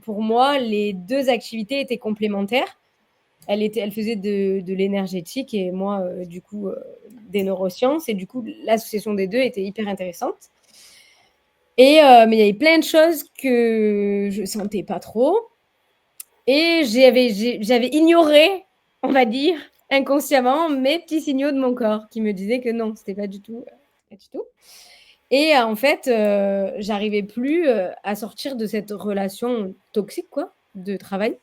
pour moi, les deux activités étaient complémentaires. Elle faisait de l'énergétique et moi, du coup, des neurosciences. Et du coup, l'association des deux était hyper intéressante. Et mais il y avait plein de choses que je sentais pas trop. Et j'avais ignoré, on va dire, inconsciemment, mes petits signaux de mon corps qui me disaient que non, c'était pas du tout. Et en fait, j'arrivais plus à sortir de cette relation toxique, quoi, de travail.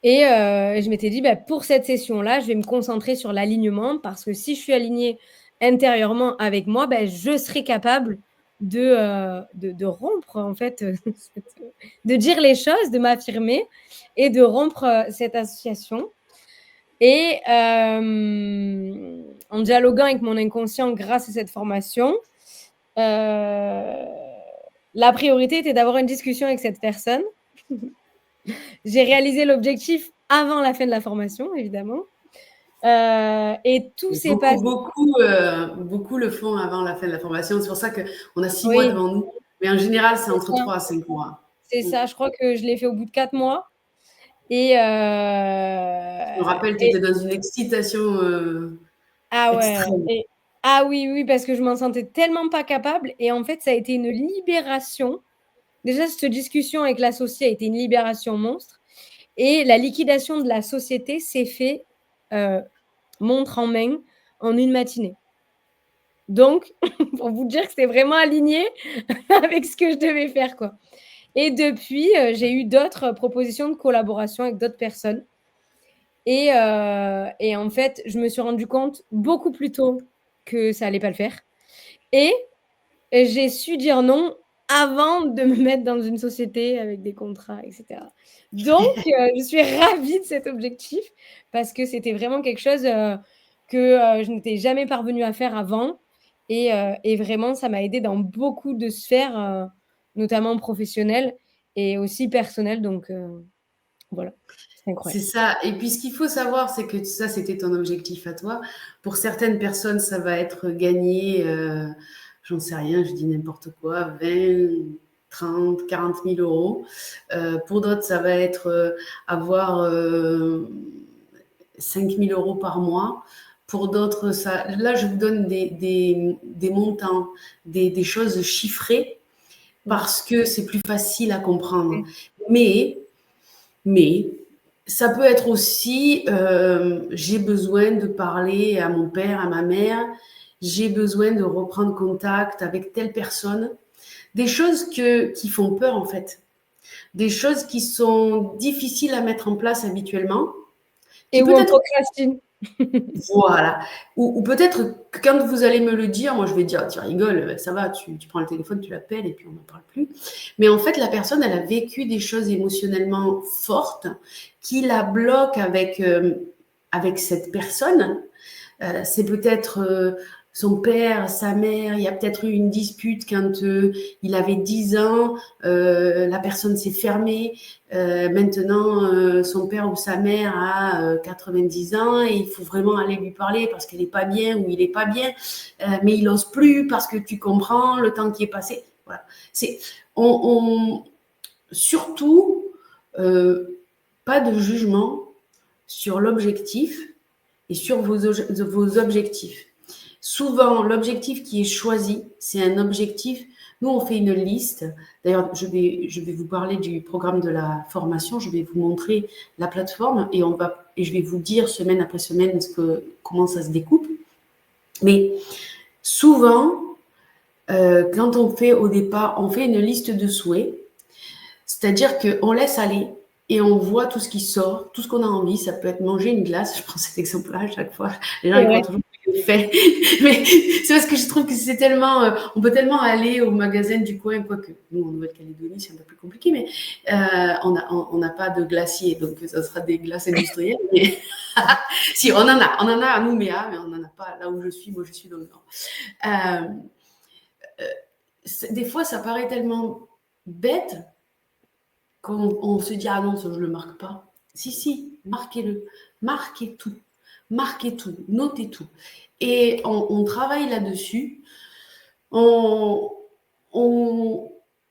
Et je m'étais dit, bah, pour cette session-là, je vais me concentrer sur l'alignement parce que si je suis alignée intérieurement avec moi, bah, je serai capable de rompre, en fait, de dire les choses, de m'affirmer et de rompre cette association. Et en dialoguant avec mon inconscient grâce à cette formation, la priorité était d'avoir une discussion avec cette personne. J'ai réalisé l'objectif avant la fin de la formation, évidemment. Et tout s'est passé. Beaucoup le font avant la fin de la formation. C'est pour ça qu'on a 6 mois Oui, devant nous. Mais en général, c'est c'est entre ça. 3 à 5 mois. C'est ça. Je crois que je l'ai fait au bout de 4 mois. Et, Je me rappelle, tu étais dans une excitation ah ouais. extrême. Ah oui, oui, parce que je m'en sentais tellement pas capable. Et en fait, ça a été une libération. Déjà, cette discussion avec l'associé a été une libération monstre. Et la liquidation de la société s'est fait montre en main en une matinée. Donc, pour vous dire que c'était vraiment aligné avec ce que je devais faire, quoi. Et depuis, j'ai eu d'autres propositions de collaboration avec d'autres personnes. Et en fait, je me suis rendu compte beaucoup plus tôt que ça allait pas le faire. Et j'ai su dire non avant de me mettre dans une société avec des contrats, etc. Donc, je suis ravie de cet objectif parce que c'était vraiment quelque chose que je n'étais jamais parvenue à faire avant. Et vraiment, ça m'a aidée dans beaucoup de sphères, notamment professionnelles et aussi personnelles. Donc, voilà, c'est C'est incroyable. ça. Et puis, ce qu'il faut savoir, c'est que ça, c'était ton objectif à toi. Pour certaines personnes, ça va être gagner, j'en sais rien, je dis n'importe quoi, 20, 30, 40 000 euros. Pour d'autres, ça va être avoir 5 000 euros par mois. Pour d'autres, ça, là, je vous donne des montants, des choses chiffrées parce que c'est plus facile à comprendre. Mais ça peut être aussi, j'ai besoin de parler à mon père, à ma mère, j'ai besoin de reprendre contact avec telle personne. Des choses qui font peur en fait. Des choses qui sont difficiles à mettre en place habituellement, Et où on procrastine. Voilà. Ou peut-être que quand vous allez me le dire, moi je vais dire, tu rigoles, ça va, tu prends le téléphone, tu l'appelles et puis on n'en parle plus. Mais en fait, la personne, elle a vécu des choses émotionnellement fortes qui la bloquent avec cette personne. C'est peut-être son père, sa mère, il y a peut-être eu une dispute quand il avait 10 ans, la personne s'est fermée, maintenant son père ou sa mère a 90 ans et il faut vraiment aller lui parler parce qu'elle n'est pas bien ou il n'est pas bien, mais il n'ose plus parce que tu comprends le temps qui est passé. Voilà. Surtout, pas de jugement sur l'objectif et sur vos objectifs. Souvent, l'objectif qui est choisi, c'est un objectif. Nous, on fait une liste. D'ailleurs, je vais vous parler du programme de la formation. Je vais vous montrer la plateforme et je vais vous dire semaine après semaine comment ça se découpe. Mais souvent, quand on fait au départ, on fait une liste de souhaits. C'est-à-dire qu'on laisse aller et on voit tout ce qui sort, tout ce qu'on a envie. Ça peut être manger une glace. Je prends cet exemple-là à chaque fois. Les gens ils croient toujours que je le fais. Mais c'est parce que je trouve que c'est tellement... on peut tellement aller au magasin du coin, quoique nous, en Nouvelle-Calédonie, c'est un peu plus compliqué, mais on n'a pas de glacier, donc ça sera des glaces industrielles. Mais si, on en a à Nouméa, mais on n'en a pas là où je suis. Moi, je suis dans le nord. Des fois, ça paraît tellement bête qu'on se dit, ah non, ça, je ne le marque pas. Si, marquez-le. Marquez tout. Marquez tout. Notez tout. Et on travaille là-dessus. On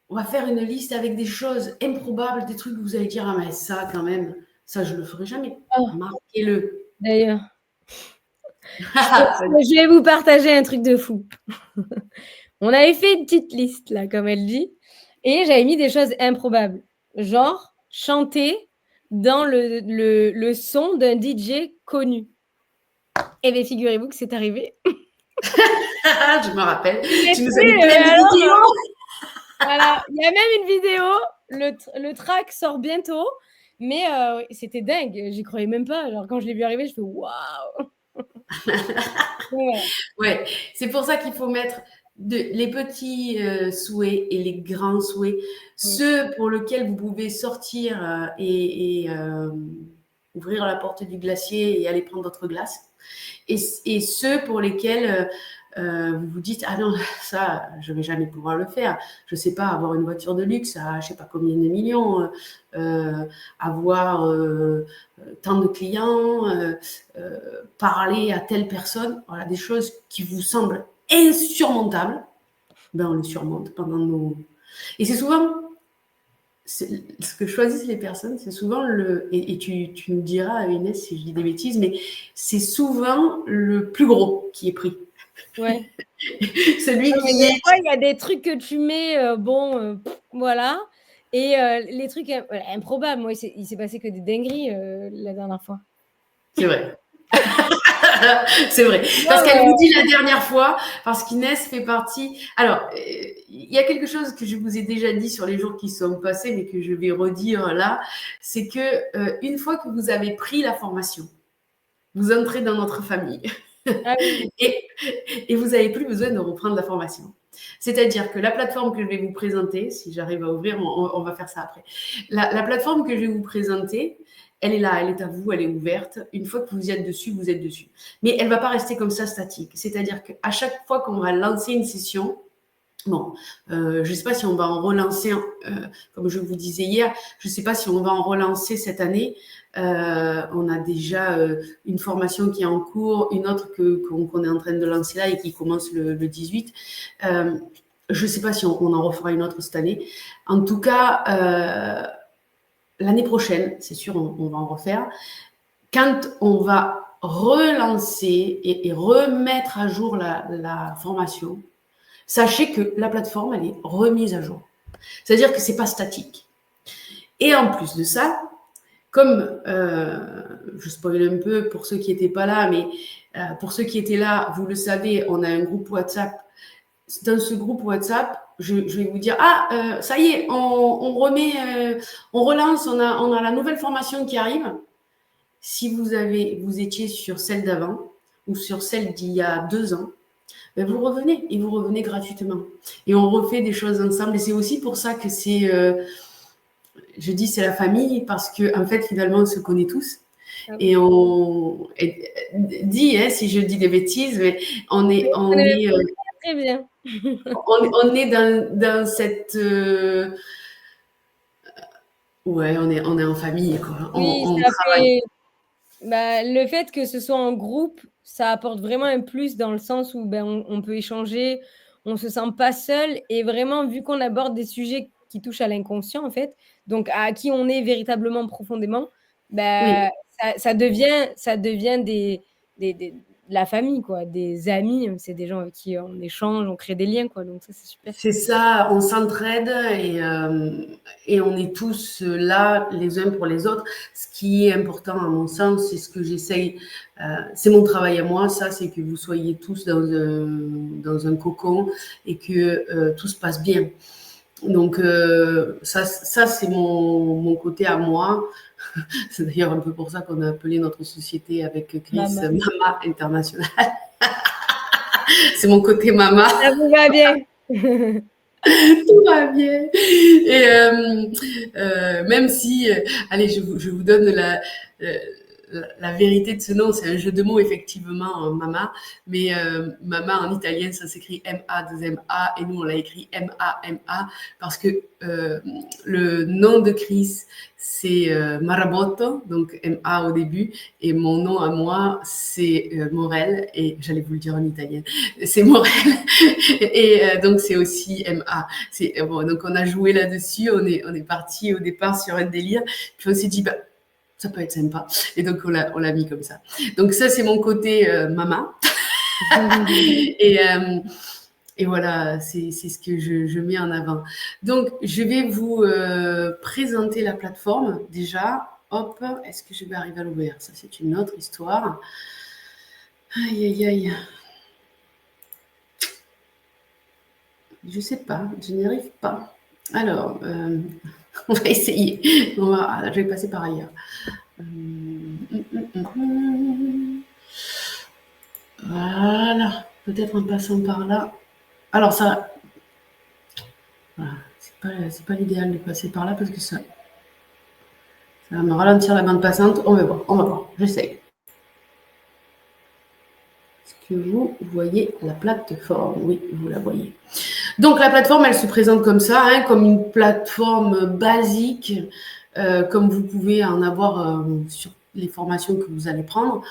va faire une liste avec des choses improbables, des trucs que vous allez dire, ah mais ça, quand même, ça, je ne le ferai jamais. Oh, marquez-le. D'ailleurs, je vais vous partager un truc de fou. On avait fait une petite liste, là, comme elle dit, et j'avais mis des choses improbables. Genre, chanter dans le son d'un DJ connu. Et bien, figurez-vous que c'est arrivé. Je me rappelle. Tu nous avais plein de vidéos. Voilà, il y a même une vidéo. Le track sort bientôt. Mais c'était dingue. J'y croyais même pas. Alors, quand je l'ai vu arriver, je fais waouh. Ouais, c'est pour ça qu'il faut mettre les petits souhaits et les grands souhaits, ceux pour lesquels vous pouvez sortir et ouvrir la porte du glacier et aller prendre votre glace, et ceux pour lesquels vous vous dites, ah non, ça, je vais jamais pouvoir le faire. Je sais pas, avoir une voiture de luxe à je sais pas combien de millions, avoir tant de clients, parler à telle personne, voilà, des choses qui vous semblent insurmontables, ben on les surmonte pendant nos... Et c'est souvent, ce que choisissent les personnes, c'est souvent et tu me diras, Inès, si je dis des bêtises, mais c'est souvent le plus gros qui est pris. Ouais. Celui qui est... Il y a des trucs que tu mets, voilà. Et les trucs improbables, moi, il s'est passé que des dingueries la dernière fois. C'est vrai. C'est vrai. Parce qu'elle vous dit la dernière fois, parce qu'Inès fait partie... Alors, il y a quelque chose que je vous ai déjà dit sur les jours qui sont passés, mais que je vais redire là, c'est que une fois que vous avez pris la formation, vous entrez dans notre famille. Ah oui. Et vous n'avez plus besoin de reprendre la formation. C'est-à-dire que la plateforme que je vais vous présenter, si j'arrive à ouvrir, on va faire ça après. La plateforme que je vais vous présenter, elle est là, elle est à vous, elle est ouverte. Une fois que vous y êtes dessus, vous êtes dessus. Mais elle ne va pas rester comme ça statique. C'est-à-dire qu'à chaque fois qu'on va lancer une session, bon, je ne sais pas si on va en relancer, comme je vous disais hier, je ne sais pas si on va en relancer cette année. On a déjà une formation qui est en cours, une autre qu'on est en train de lancer là et qui commence le 18. Je ne sais pas si on en refera une autre cette année. En tout cas, l'année prochaine, c'est sûr, on va en refaire. Quand on va relancer et remettre à jour la formation, sachez que la plateforme, elle est remise à jour. C'est-à-dire que ce n'est pas statique. Et en plus de ça, comme je spoil un peu pour ceux qui n'étaient pas là, mais pour ceux qui étaient là, vous le savez, on a un groupe WhatsApp. Dans ce groupe WhatsApp, je vais vous dire, ça y est, on remet, on relance, on a la nouvelle formation qui arrive. Si vous étiez sur celle d'avant ou sur celle d'il y a 2 ans, ben vous revenez et vous revenez gratuitement. Et on refait des choses ensemble. Et c'est aussi pour ça que je dis c'est la famille parce que en fait finalement on se connaît tous. Ah oui. Et dit, hein, si je dis des bêtises, mais on Mais est, je on connais est, très bien. on est dans cette, ouais, on est en famille, quoi. Oui, On ça travaille. fait bah, le fait que ce soit en groupe, ça apporte vraiment un plus dans le sens où, ben, on peut échanger, on se sent pas seul et vraiment vu qu'on aborde des sujets qui touchent à l'inconscient, en fait, donc à qui on est véritablement profondément, bah, Oui, ça devient des de la famille, quoi, des amis, c'est des gens avec qui on échange, on crée des liens, quoi, donc ça, c'est super. c'est ça, on s'entraide et on est tous là les uns pour les autres. Ce qui est important à mon sens, c'est ce que j'essaye, c'est mon travail à moi, ça, c'est que vous soyez tous dans un cocon et que tout se passe bien. Donc ça c'est mon côté à moi. C'est d'ailleurs un peu pour ça qu'on a appelé notre société avec Chris Maman. Mama International. C'est mon côté mama. Ça vous va bien? Tout va bien. Et même si, allez, je vous donne euh, la vérité de ce nom, c'est un jeu de mots effectivement, Mama, mais Mama en italien ça s'écrit M-A-2-M-A et nous on l'a écrit M-A-M-A parce que le nom de Chris c'est Marabotto, donc M-A au début, et mon nom à moi c'est Morel, et j'allais vous le dire en italien, c'est Morel, et donc c'est aussi M-A. Bon, donc on a joué là-dessus, on est parti au départ sur un délire, puis on s'est dit, bah, ça peut être sympa. Et donc, on l'a mis comme ça. Donc, ça, c'est mon côté maman. Et, et voilà, c'est ce que je mets en avant. Donc, je vais vous présenter la plateforme déjà. Hop, est-ce que je vais arriver à l'ouvrir? Ça, c'est une autre histoire. Aïe, aïe, aïe. Je sais pas, je n'y arrive pas. Alors, on va essayer. Je vais passer par ailleurs. Voilà, peut-être en passant par là. Alors ça, voilà, c'est pas l'idéal de passer par là parce que ça va me ralentir la bande passante. On va voir, on va voir. J'essaye. Est-ce que vous voyez la plateforme? Oui, vous la voyez. Donc la plateforme, elle se présente comme ça, hein, comme une plateforme basique, comme vous pouvez en avoir sur les formations que vous allez prendre.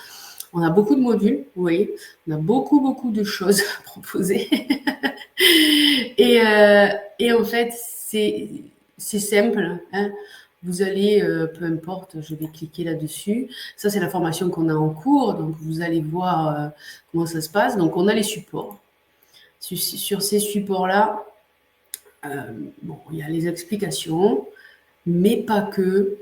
On a beaucoup de modules, vous voyez, on a beaucoup, beaucoup de choses à proposer. Et en fait, c'est simple, hein. Vous allez, peu importe, je vais cliquer là-dessus. Ça, c'est la formation qu'on a en cours, donc vous allez voir comment ça se passe. Donc, on a les supports. Sur ces supports-là, bon, il y a les explications, mais pas que.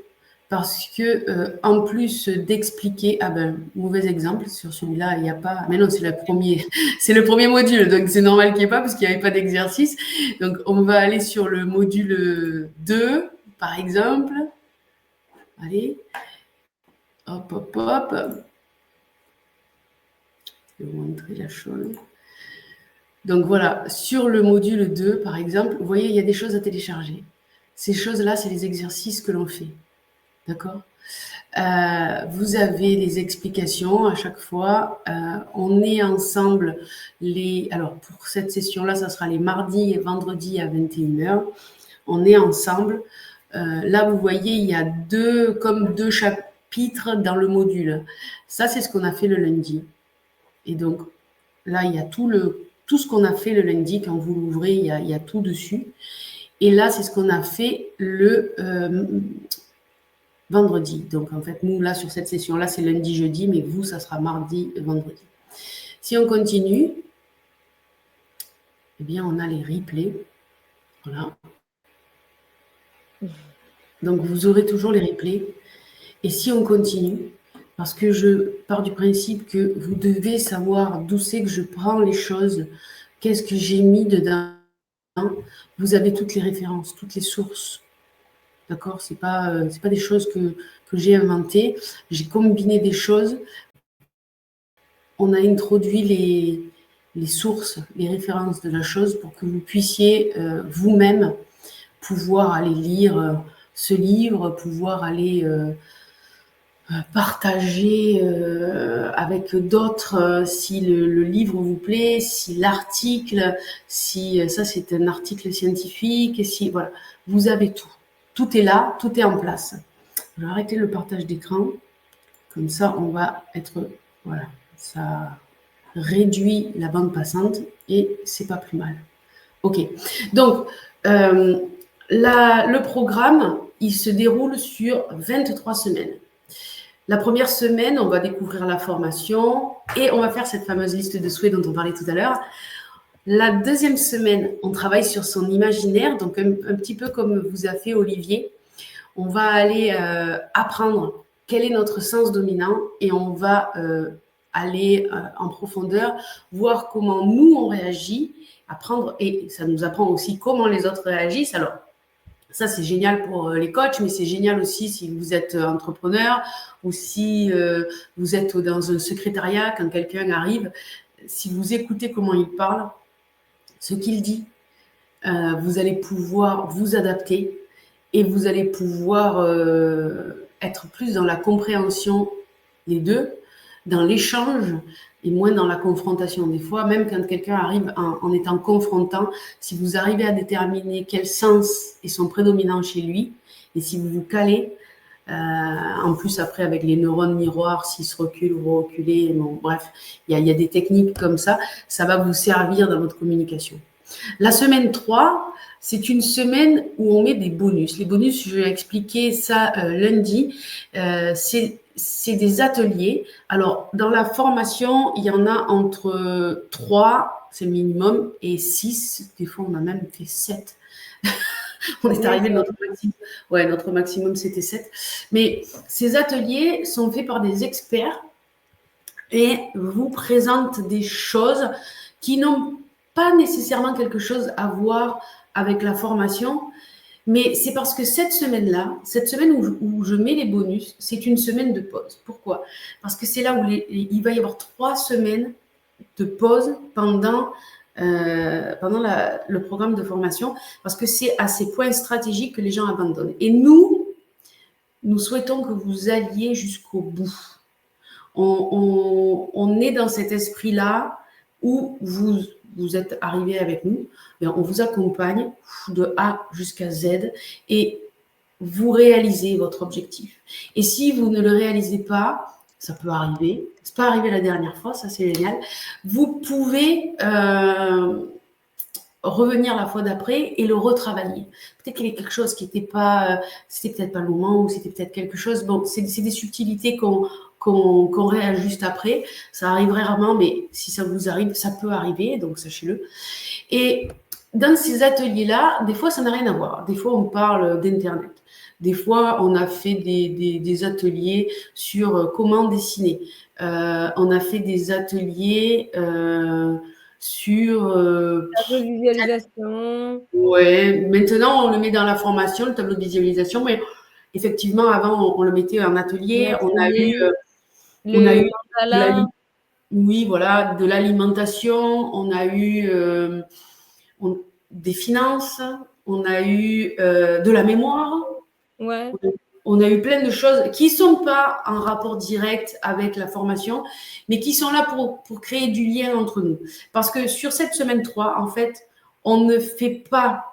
Parce que, en plus d'expliquer, ah ben, mauvais exemple, sur celui-là, il n'y a pas. Mais non, c'est le premier module, donc c'est normal qu'il n'y ait pas, parce qu'il n'y avait pas d'exercice. Donc, on va aller sur le module 2, par exemple. Allez, hop, hop, hop. Je vais vous montrer la chose. Donc voilà, sur le module 2, par exemple, vous voyez, il y a des choses à télécharger. Ces choses-là, c'est les exercices que l'on fait. D'accord? Vous avez des explications à chaque fois. On est ensemble alors pour cette session-là, ça sera les mardis et vendredis à 21h. On est ensemble. Là, vous voyez, il y a comme deux chapitres dans le module. Ça, c'est ce qu'on a fait le lundi. Et donc, là, il y a tout ce qu'on a fait le lundi. Quand vous l'ouvrez, il y a tout dessus. Et là, c'est ce qu'on a fait le vendredi. Donc, en fait, nous, là, sur cette session-là, c'est lundi, jeudi, mais vous, ça sera mardi, vendredi. Si on continue, eh bien, on a les replays. Voilà. Donc, vous aurez toujours les replays. Et si on continue, parce que je pars du principe que vous devez savoir d'où c'est que je prends les choses, qu'est-ce que j'ai mis dedans, vous avez toutes les références, toutes les sources. D'accord, c'est pas des choses que j'ai inventées. J'ai combiné des choses. On a introduit les sources, les références de la chose pour que vous puissiez vous-même pouvoir aller lire ce livre, pouvoir aller partager avec d'autres si le livre vous plaît, si l'article, si ça c'est un article scientifique, et si voilà, vous avez tout. Tout est là, tout est en place. Je vais arrêter le partage d'écran. Comme ça, on va être, voilà, ça réduit la bande passante et c'est pas plus mal. Ok. Donc, le programme, il se déroule sur 23 semaines. La première semaine, on va découvrir la formation et on va faire cette fameuse liste de souhaits dont on parlait tout à l'heure. La deuxième semaine, on travaille sur son imaginaire, donc un petit peu comme vous a fait Olivier. On va aller apprendre quel est notre sens dominant et on va aller en profondeur, voir comment nous on réagit, apprendre, et ça nous apprend aussi comment les autres réagissent. Alors, ça, c'est génial pour les coachs, mais c'est génial aussi si vous êtes entrepreneur ou si vous êtes dans un secrétariat, quand quelqu'un arrive, si vous écoutez comment il parle, ce qu'il dit, vous allez pouvoir vous adapter et vous allez pouvoir être plus dans la compréhension, les deux, dans l'échange et moins dans la confrontation. Des fois, même quand quelqu'un arrive en étant confrontant, si vous arrivez à déterminer quel sens est son prédominant chez lui, et si vous vous calez, en plus après avec les neurones miroirs, s'ils se reculent ou vous reculez, bon, bref, il y a des techniques comme ça va vous servir dans votre communication. La semaine 3, c'est une semaine où on met des bonus. Les bonus, je vais expliquer ça lundi. C'est des ateliers. Alors, dans la formation, il y en a entre 3, c'est le minimum, et 6. Des fois, on a même fait 7. On est arrivé de notre maximum. Ouais, notre maximum, c'était 7. Mais ces ateliers sont faits par des experts et vous présentent des choses qui n'ont pas nécessairement quelque chose à voir avec la formation, mais c'est parce que cette semaine-là, cette semaine où je mets les bonus, c'est une semaine de pause. Pourquoi? Parce que c'est là où il va y avoir 3 semaines de pause pendant le programme de formation, parce que c'est à ces points stratégiques que les gens abandonnent. Et nous souhaitons que vous alliez jusqu'au bout. On est dans cet esprit-là où vous êtes arrivé avec nous, et on vous accompagne de A jusqu'à Z et vous réalisez votre objectif. Et si vous ne le réalisez pas, ça peut arriver, c'est pas arrivé la dernière fois, ça c'est génial, vous pouvez revenir la fois d'après et le retravailler. Peut-être qu'il y a quelque chose qui n'était pas, c'était peut-être pas le moment, ou c'était peut-être quelque chose, bon, c'est des subtilités qu'on réajuste après. Ça arriverait rarement, mais si ça vous arrive, ça peut arriver, donc sachez-le. Et dans ces ateliers-là, des fois, ça n'a rien à voir. Des fois, on parle d'Internet. Des fois, on a fait des ateliers sur comment dessiner. On a fait des ateliers sur... tableau de visualisation. Ouais, maintenant, on le met dans la formation, le tableau de visualisation, mais effectivement, avant, on le mettait en atelier. On a eu oui, voilà, de l'alimentation, on a eu des finances, on a eu de la mémoire. Ouais. On a eu plein de choses qui ne sont pas en rapport direct avec la formation, mais qui sont là pour créer du lien entre nous. Parce que sur cette semaine 3, en fait, on ne fait pas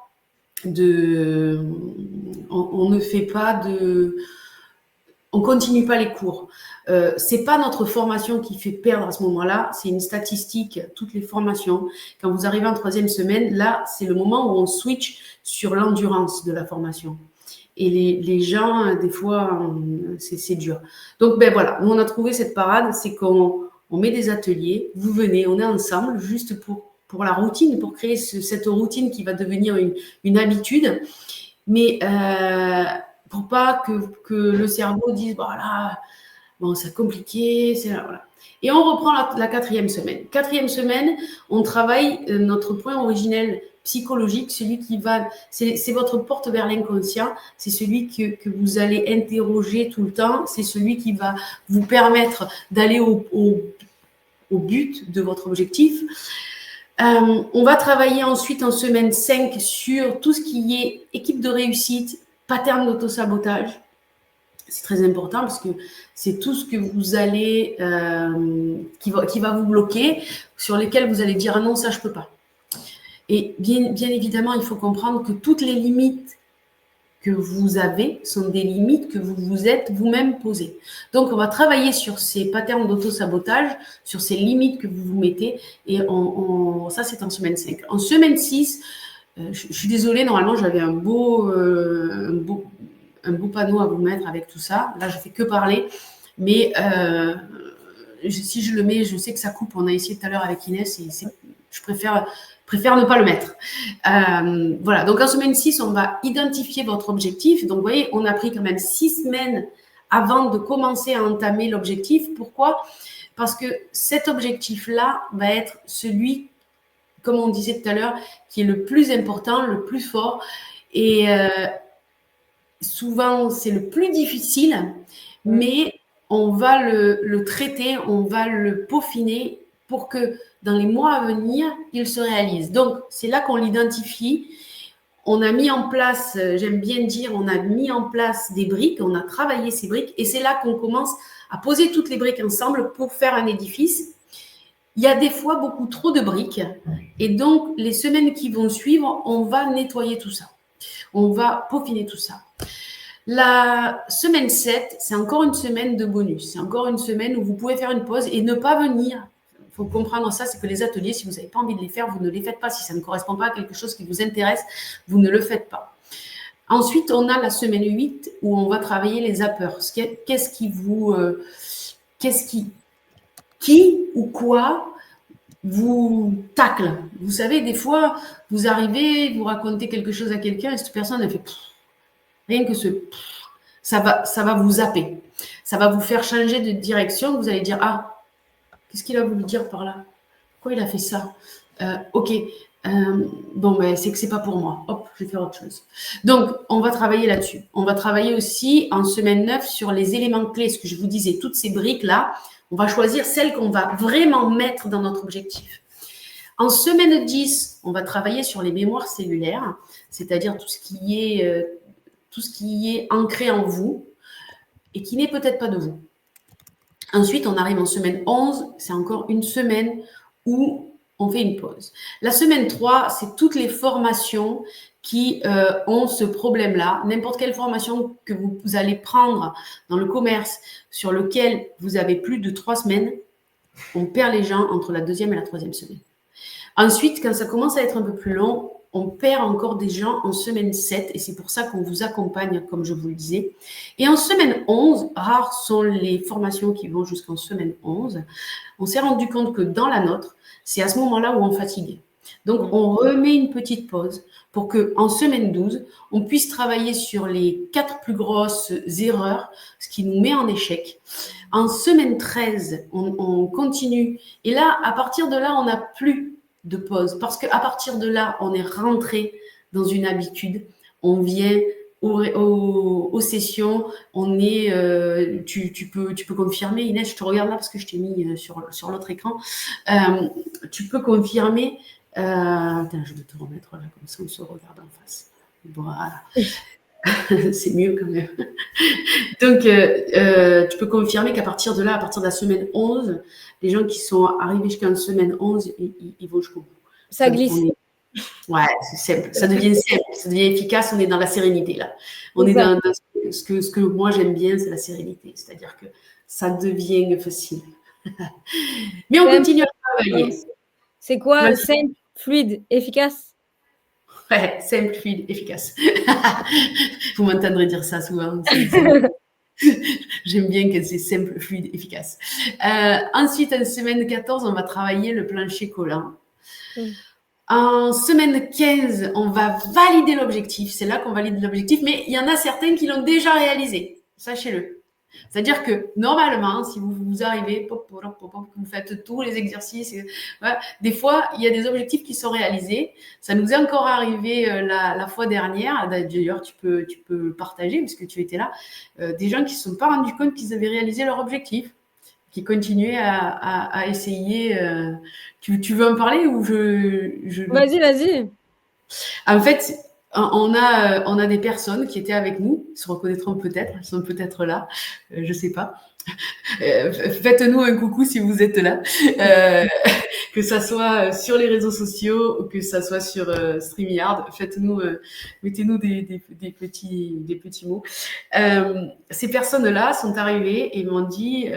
on continue pas les cours. C'est pas notre formation qui fait perdre à ce moment-là, c'est une statistique, toutes les formations. Quand vous arrivez en 3e semaine, là, c'est le moment où on switch sur l'endurance de la formation. Et les gens, des fois, c'est dur. Donc, ben voilà, nous, on a trouvé cette parade, c'est qu'on met des ateliers, vous venez, on est ensemble, juste pour la routine, pour créer cette routine qui va devenir une habitude. Mais pour pas que le cerveau dise, voilà, bon, c'est compliqué, voilà. Et on reprend la 4e semaine. 4e semaine, on travaille notre point originel psychologique, celui qui va, c'est votre porte vers l'inconscient, c'est celui que vous allez interroger tout le temps, c'est celui qui va vous permettre d'aller au but de votre objectif. On va travailler ensuite en semaine 5 sur tout ce qui est équipe de réussite, pattern d'auto-sabotage. C'est très important parce que c'est tout ce que vous allez, qui va vous bloquer, sur lesquels vous allez dire ah non, ça je peux pas. Et bien évidemment, il faut comprendre que toutes les limites que vous avez sont des limites que vous vous êtes vous-même posées. Donc, on va travailler sur ces patterns d'auto-sabotage, sur ces limites que vous vous mettez. Et ça, c'est en semaine 5. En semaine 6, je suis désolée, normalement, j'avais un beau panneau à vous mettre avec tout ça. Là, je fais que parler. Mais si je le mets, je sais que ça coupe. On a essayé tout à l'heure avec Inès. Je préfère ne pas le mettre. Voilà, donc en semaine 6, on va identifier votre objectif. Donc, vous voyez, on a pris quand même 6 semaines avant de commencer à entamer l'objectif. Pourquoi ? Parce que cet objectif-là va être celui, comme on disait tout à l'heure, qui est le plus important, le plus fort. Et souvent, c'est le plus difficile, mais on va le traiter, on va le peaufiner pour que dans les mois à venir, il se réalise. Donc, c'est là qu'on l'identifie. On a mis en place, j'aime bien dire, on a mis en place des briques, on a travaillé ces briques, et c'est là qu'on commence à poser toutes les briques ensemble pour faire un édifice. Il y a des fois beaucoup trop de briques, et donc les semaines qui vont suivre, on va nettoyer tout ça. On va peaufiner tout ça. La semaine 7, c'est encore une semaine de bonus. C'est encore une semaine où vous pouvez faire une pause et ne pas venir. Il faut comprendre ça, c'est que les ateliers, si vous n'avez pas envie de les faire, vous ne les faites pas. Si ça ne correspond pas à quelque chose qui vous intéresse, vous ne le faites pas. Ensuite, on a la semaine 8 où on va travailler les zappers. Qu'est-ce qui vous... qui ou quoi vous tacle. Vous savez, des fois, vous arrivez, vous racontez quelque chose à quelqu'un et cette personne, elle fait... Rien que ça va vous zapper. Ça va vous faire changer de direction. Vous allez dire, ah, qu'est-ce qu'il a voulu dire par là? Pourquoi il a fait ça? Ok, bon, ben, c'est que c'est pas pour moi. Hop, je vais faire autre chose. Donc, on va travailler là-dessus. On va travailler aussi en semaine 9 sur les éléments clés, ce que je vous disais, toutes ces briques-là. On va choisir celles qu'on va vraiment mettre dans notre objectif. En semaine 10, on va travailler sur les mémoires cellulaires, c'est-à-dire tout ce qui est ancré en vous et qui n'est peut-être pas de vous. Ensuite, on arrive en semaine 11, c'est encore une semaine où on fait une pause. La semaine 3, c'est toutes les formations qui ont ce problème-là. N'importe quelle formation que vous allez prendre dans le commerce sur lequel vous avez plus de 3 semaines, on perd les gens entre la 2e et la 3e semaine. Ensuite, quand ça commence à être un peu plus long, on perd encore des gens en semaine 7 et c'est pour ça qu'on vous accompagne, comme je vous le disais. Et en semaine 11, rares sont les formations qui vont jusqu'en semaine 11. On s'est rendu compte que dans la nôtre, c'est à ce moment-là où on fatiguait. Donc, on remet une petite pause pour qu'en semaine 12, on puisse travailler sur les 4 plus grosses erreurs, ce qui nous met en échec. En semaine 13, on continue. Et là, à partir de là, on n'a plus de pause. Parce qu'à partir de là, on est rentré dans une habitude. On vient aux sessions. On est, tu peux confirmer, Inès, je te regarde là parce que je t'ai mis sur l'autre écran. Tu peux confirmer. Attends, je vais te remettre là, comme ça on se regarde en face. Voilà. C'est mieux quand même. Donc, tu peux confirmer qu'à partir de là, à partir de la semaine 11, les gens qui sont arrivés jusqu'à une semaine 11, ils vont jusqu'au bout. Ça glisse. Ouais, c'est simple. Ça devient simple, ça devient efficace. On est dans la sérénité là. On est dans ce que moi j'aime bien, c'est la sérénité. C'est-à-dire que ça devient facile. Mais on continue à travailler. C'est quoi? Simple, fluide, efficace? Ouais, simple, fluide, efficace. Vous m'entendrez dire ça souvent. J'aime bien que c'est simple, fluide, efficace. Ensuite, en semaine 14, on va travailler le plancher collant. En semaine 15, on va valider l'objectif. C'est là qu'on valide l'objectif, mais il y en a certains qui l'ont déjà réalisé. Sachez-le. C'est-à-dire que normalement, si vous arrivez, vous faites tous les exercices, voilà, des fois, il y a des objectifs qui sont réalisés. Ça nous est encore arrivé la fois dernière. D'ailleurs, tu peux le partager puisque tu étais là. Des gens qui ne se sont pas rendus compte qu'ils avaient réalisé leur objectif, qui continuaient à essayer. Tu veux en parler ou je... Vas-y. En fait, on a des personnes qui étaient avec nous, se reconnaîtront peut-être, elles sont peut-être là, je ne sais pas. Faites-nous un coucou si vous êtes là, que ça soit sur les réseaux sociaux ou que ça soit sur StreamYard. Faites-nous, mettez-nous des petits mots. Ces personnes-là sont arrivées et m'ont dit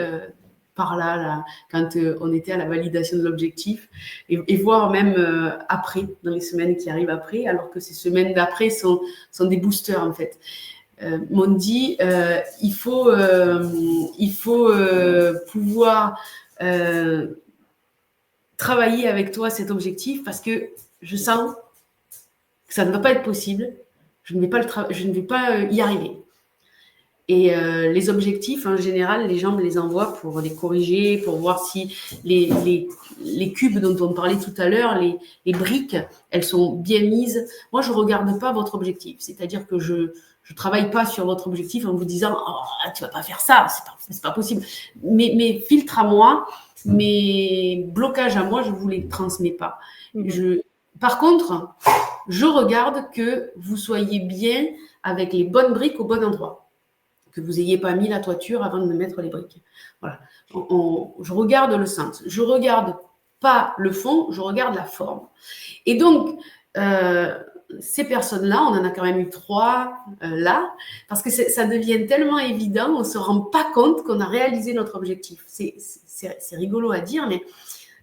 par là, quand on était à la validation de l'objectif, et voire même après, dans les semaines qui arrivent après, alors que ces semaines d'après sont des boosters en fait. M'ont dit il faut pouvoir travailler avec toi cet objectif parce que je sens que ça ne va pas être possible, je ne vais pas y arriver. Et les objectifs, en général, les gens me les envoient pour les corriger, pour voir si les cubes dont on parlait tout à l'heure, les briques, elles sont bien mises. Moi, je ne regarde pas votre objectif. C'est-à-dire que je ne travaille pas sur votre objectif en vous disant « Oh, tu ne vas pas faire ça, c'est pas possible ». Mes filtres à moi, mes blocages à moi, je ne vous les transmets pas. Par contre, je regarde que vous soyez bien avec les bonnes briques au bon endroit. Que vous n'ayez pas mis la toiture avant de mettre les briques. Voilà. Je regarde le sens. Je ne regarde pas le fond, je regarde la forme. Et donc, ces personnes-là, on en a quand même eu 3 là, parce que ça devient tellement évident, on ne se rend pas compte qu'on a réalisé notre objectif. C'est rigolo à dire, mais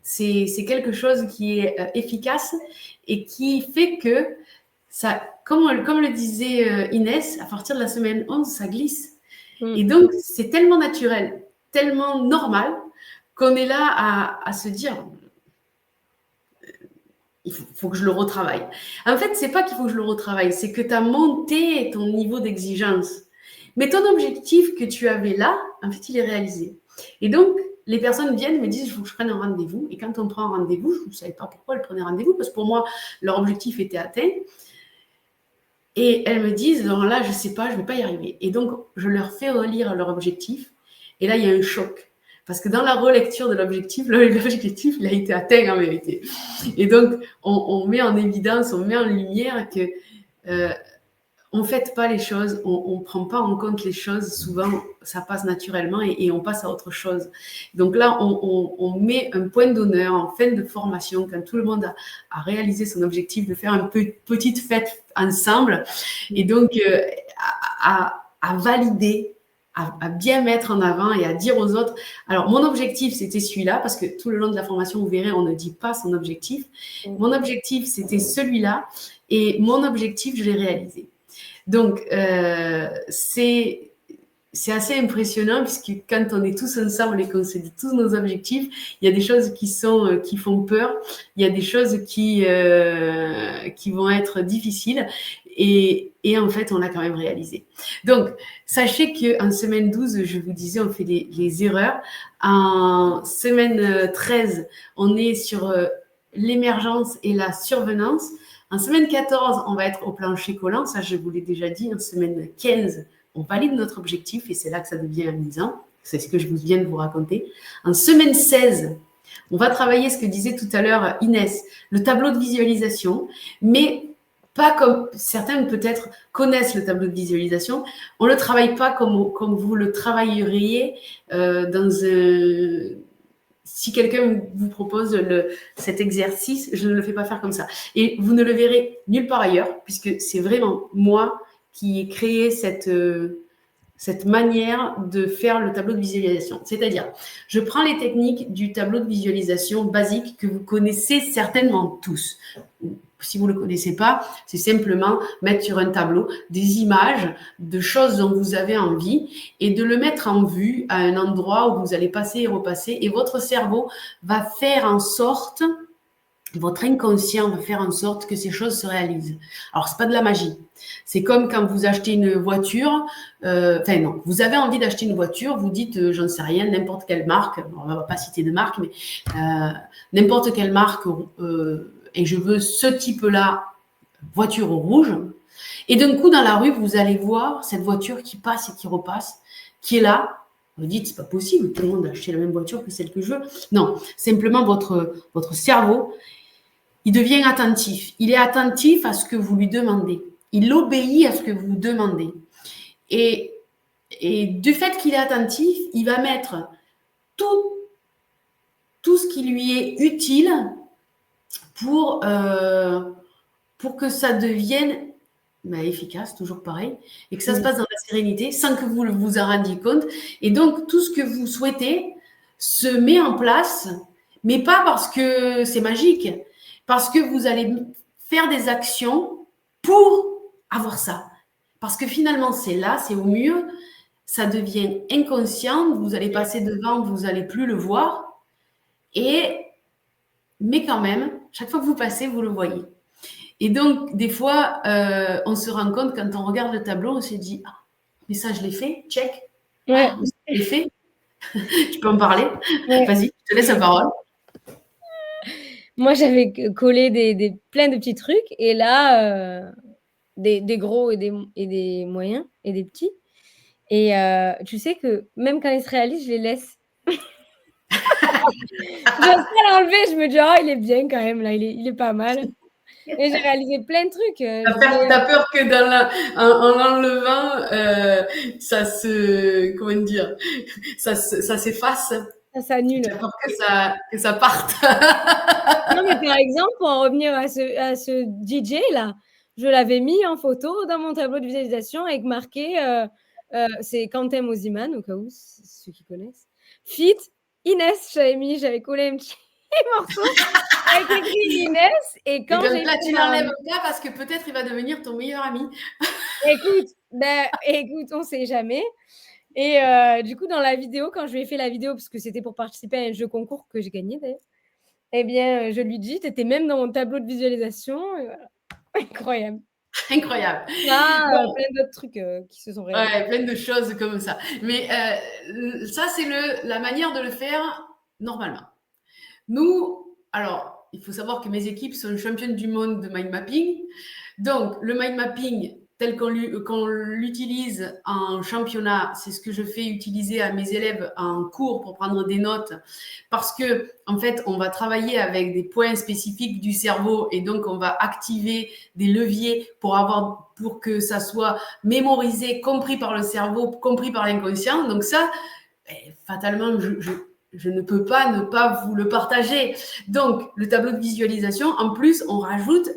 c'est quelque chose qui est efficace et qui fait que, ça, comme le disait Inès, à partir de la semaine 11, ça glisse. Et donc, c'est tellement naturel, tellement normal, qu'on est là à se dire, il faut que je le retravaille. En fait, c'est pas qu'il faut que je le retravaille, c'est que tu as monté ton niveau d'exigence. Mais ton objectif que tu avais là, en fait, il est réalisé. Et donc, les personnes viennent me disent, il faut que je prenne un rendez-vous. Et quand on prend un rendez-vous, je ne savais pas pourquoi elles prenaient rendez-vous, parce que pour moi, leur objectif était atteint. Et elles me disent, non, là, je ne sais pas, je ne vais pas y arriver. Et donc, je leur fais relire leur objectif. Et là, il y a un choc. Parce que dans la relecture de l'objectif, l'objectif, il a été atteint en vérité. Et donc, on met en évidence, on met en lumière que on ne fait pas les choses, on ne prend pas en compte les choses. Souvent, ça passe naturellement et on passe à autre chose. Donc là, on met un point d'honneur en fin de formation, quand tout le monde a réalisé son objectif, de faire une petite fête ensemble. Et donc, à valider, à bien mettre en avant et à dire aux autres. Alors, mon objectif, c'était celui-là, parce que tout le long de la formation, vous verrez, on ne dit pas son objectif. Mon objectif, c'était celui-là. Et mon objectif, je l'ai réalisé. Donc, c'est assez impressionnant puisque quand on est tous ensemble et qu'on se dit tous nos objectifs, il y a des choses qui font peur, il y a des choses qui vont être difficiles et en fait, on l'a quand même réalisé. Donc, sachez qu'en semaine 12, je vous disais, on fait les erreurs. En semaine 13, on est sur l'émergence et la survenance. En semaine 14, on va être au plancher collant, ça je vous l'ai déjà dit. En semaine 15, on valide notre objectif et c'est là que ça devient amusant. C'est ce que je viens de vous raconter. En semaine 16, on va travailler ce que disait tout à l'heure Inès, le tableau de visualisation, mais pas comme certains peut-être connaissent le tableau de visualisation. On ne le travaille pas comme vous le travailleriez dans un... Si quelqu'un vous propose cet exercice, je ne le fais pas faire comme ça. Et vous ne le verrez nulle part ailleurs, puisque c'est vraiment moi qui ai créé cette manière de faire le tableau de visualisation. C'est-à-dire, je prends les techniques du tableau de visualisation basique que vous connaissez certainement tous. Si vous ne le connaissez pas, c'est simplement mettre sur un tableau des images de choses dont vous avez envie et de le mettre en vue à un endroit où vous allez passer et repasser et votre cerveau va faire en sorte votre inconscient va faire en sorte que ces choses se réalisent. Alors, c'est pas de la magie. C'est comme quand vous achetez une voiture, non, vous avez envie d'acheter une voiture, vous dites, j'en sais rien, n'importe quelle marque, on va pas citer de marque, mais n'importe quelle marque, et je veux ce type-là, voiture rouge. Et d'un coup, dans la rue, vous allez voir cette voiture qui passe et qui repasse, qui est là. Vous dites, c'est pas possible, tout le monde a acheté la même voiture que celle que je veux. Non, simplement votre cerveau, il devient attentif. Il est attentif à ce que vous lui demandez. Il obéit à ce que vous demandez. Et, et du fait qu'il est attentif, il va mettre tout ce qui lui est utile pour que ça devienne efficace, toujours pareil, et que ça se passe dans la sérénité sans que vous vous en rendiez compte. Et donc, tout ce que vous souhaitez se met en place, mais pas parce que c'est magique, parce que vous allez faire des actions pour avoir ça. Parce que finalement, c'est là, c'est au mur, ça devient inconscient, vous allez passer devant, vous n'allez plus le voir, mais quand même, chaque fois que vous passez, vous le voyez. Et donc, des fois, on se rend compte, quand on regarde le tableau, on se dit, ah, mais ça, je l'ai fait, check. Ouais. Ah, mais ça, je l'ai fait. Tu peux en parler? Ouais. Vas-y, je te laisse la parole. Moi, j'avais collé plein de petits trucs et là, des gros et des moyens et des petits. Et tu sais que même quand ils se réalisent, je les laisse. J'ose pas l'enlever, je me dis: «Oh, il est bien quand même là, il est pas mal». Et j'ai réalisé plein de trucs, je voulais, T'as peur que en l'enlevant, ça se, comment dire, ça s'efface. ça s'annule. Tu as peur que ça parte. Non, mais par exemple, pour en revenir à ce DJ là, je l'avais mis en photo dans mon tableau de visualisation avec marqué, c'est Quentin Mosiman, au cas où, ceux qui connaissent. Feat. Inès, j'avais collé un petit morceau avec écrit Inès et Et quand donc j'ai là, fait tu ma l'enlèves pas parce que peut-être il va devenir ton meilleur ami. écoute, on sait jamais. Et du coup, dans la vidéo, quand je lui ai fait la vidéo, parce que c'était pour participer à un jeu concours que j'ai gagné d'ailleurs, eh bien, je lui dis: «Tu étais même dans mon tableau de visualisation», et voilà. Incroyable. Incroyable. Ah, Bon, plein d'autres trucs, qui se sont réalisés. ouais, plein de choses comme ça. Mais ça, c'est la manière de le faire normalement. Nous, alors, il faut savoir que mes équipes sont championnes du monde de mind mapping. Donc, le mind mapping, tel qu'on l'utilise en championnat, c'est ce que je fais utiliser à mes élèves en cours pour prendre des notes. Parce que, en fait, on va travailler avec des points spécifiques du cerveau et donc on va activer des leviers pour que ça soit mémorisé, compris par le cerveau, compris par l'inconscient. Donc ça, fatalement, je ne peux pas ne pas vous le partager. Donc, le tableau de visualisation, en plus, on rajoute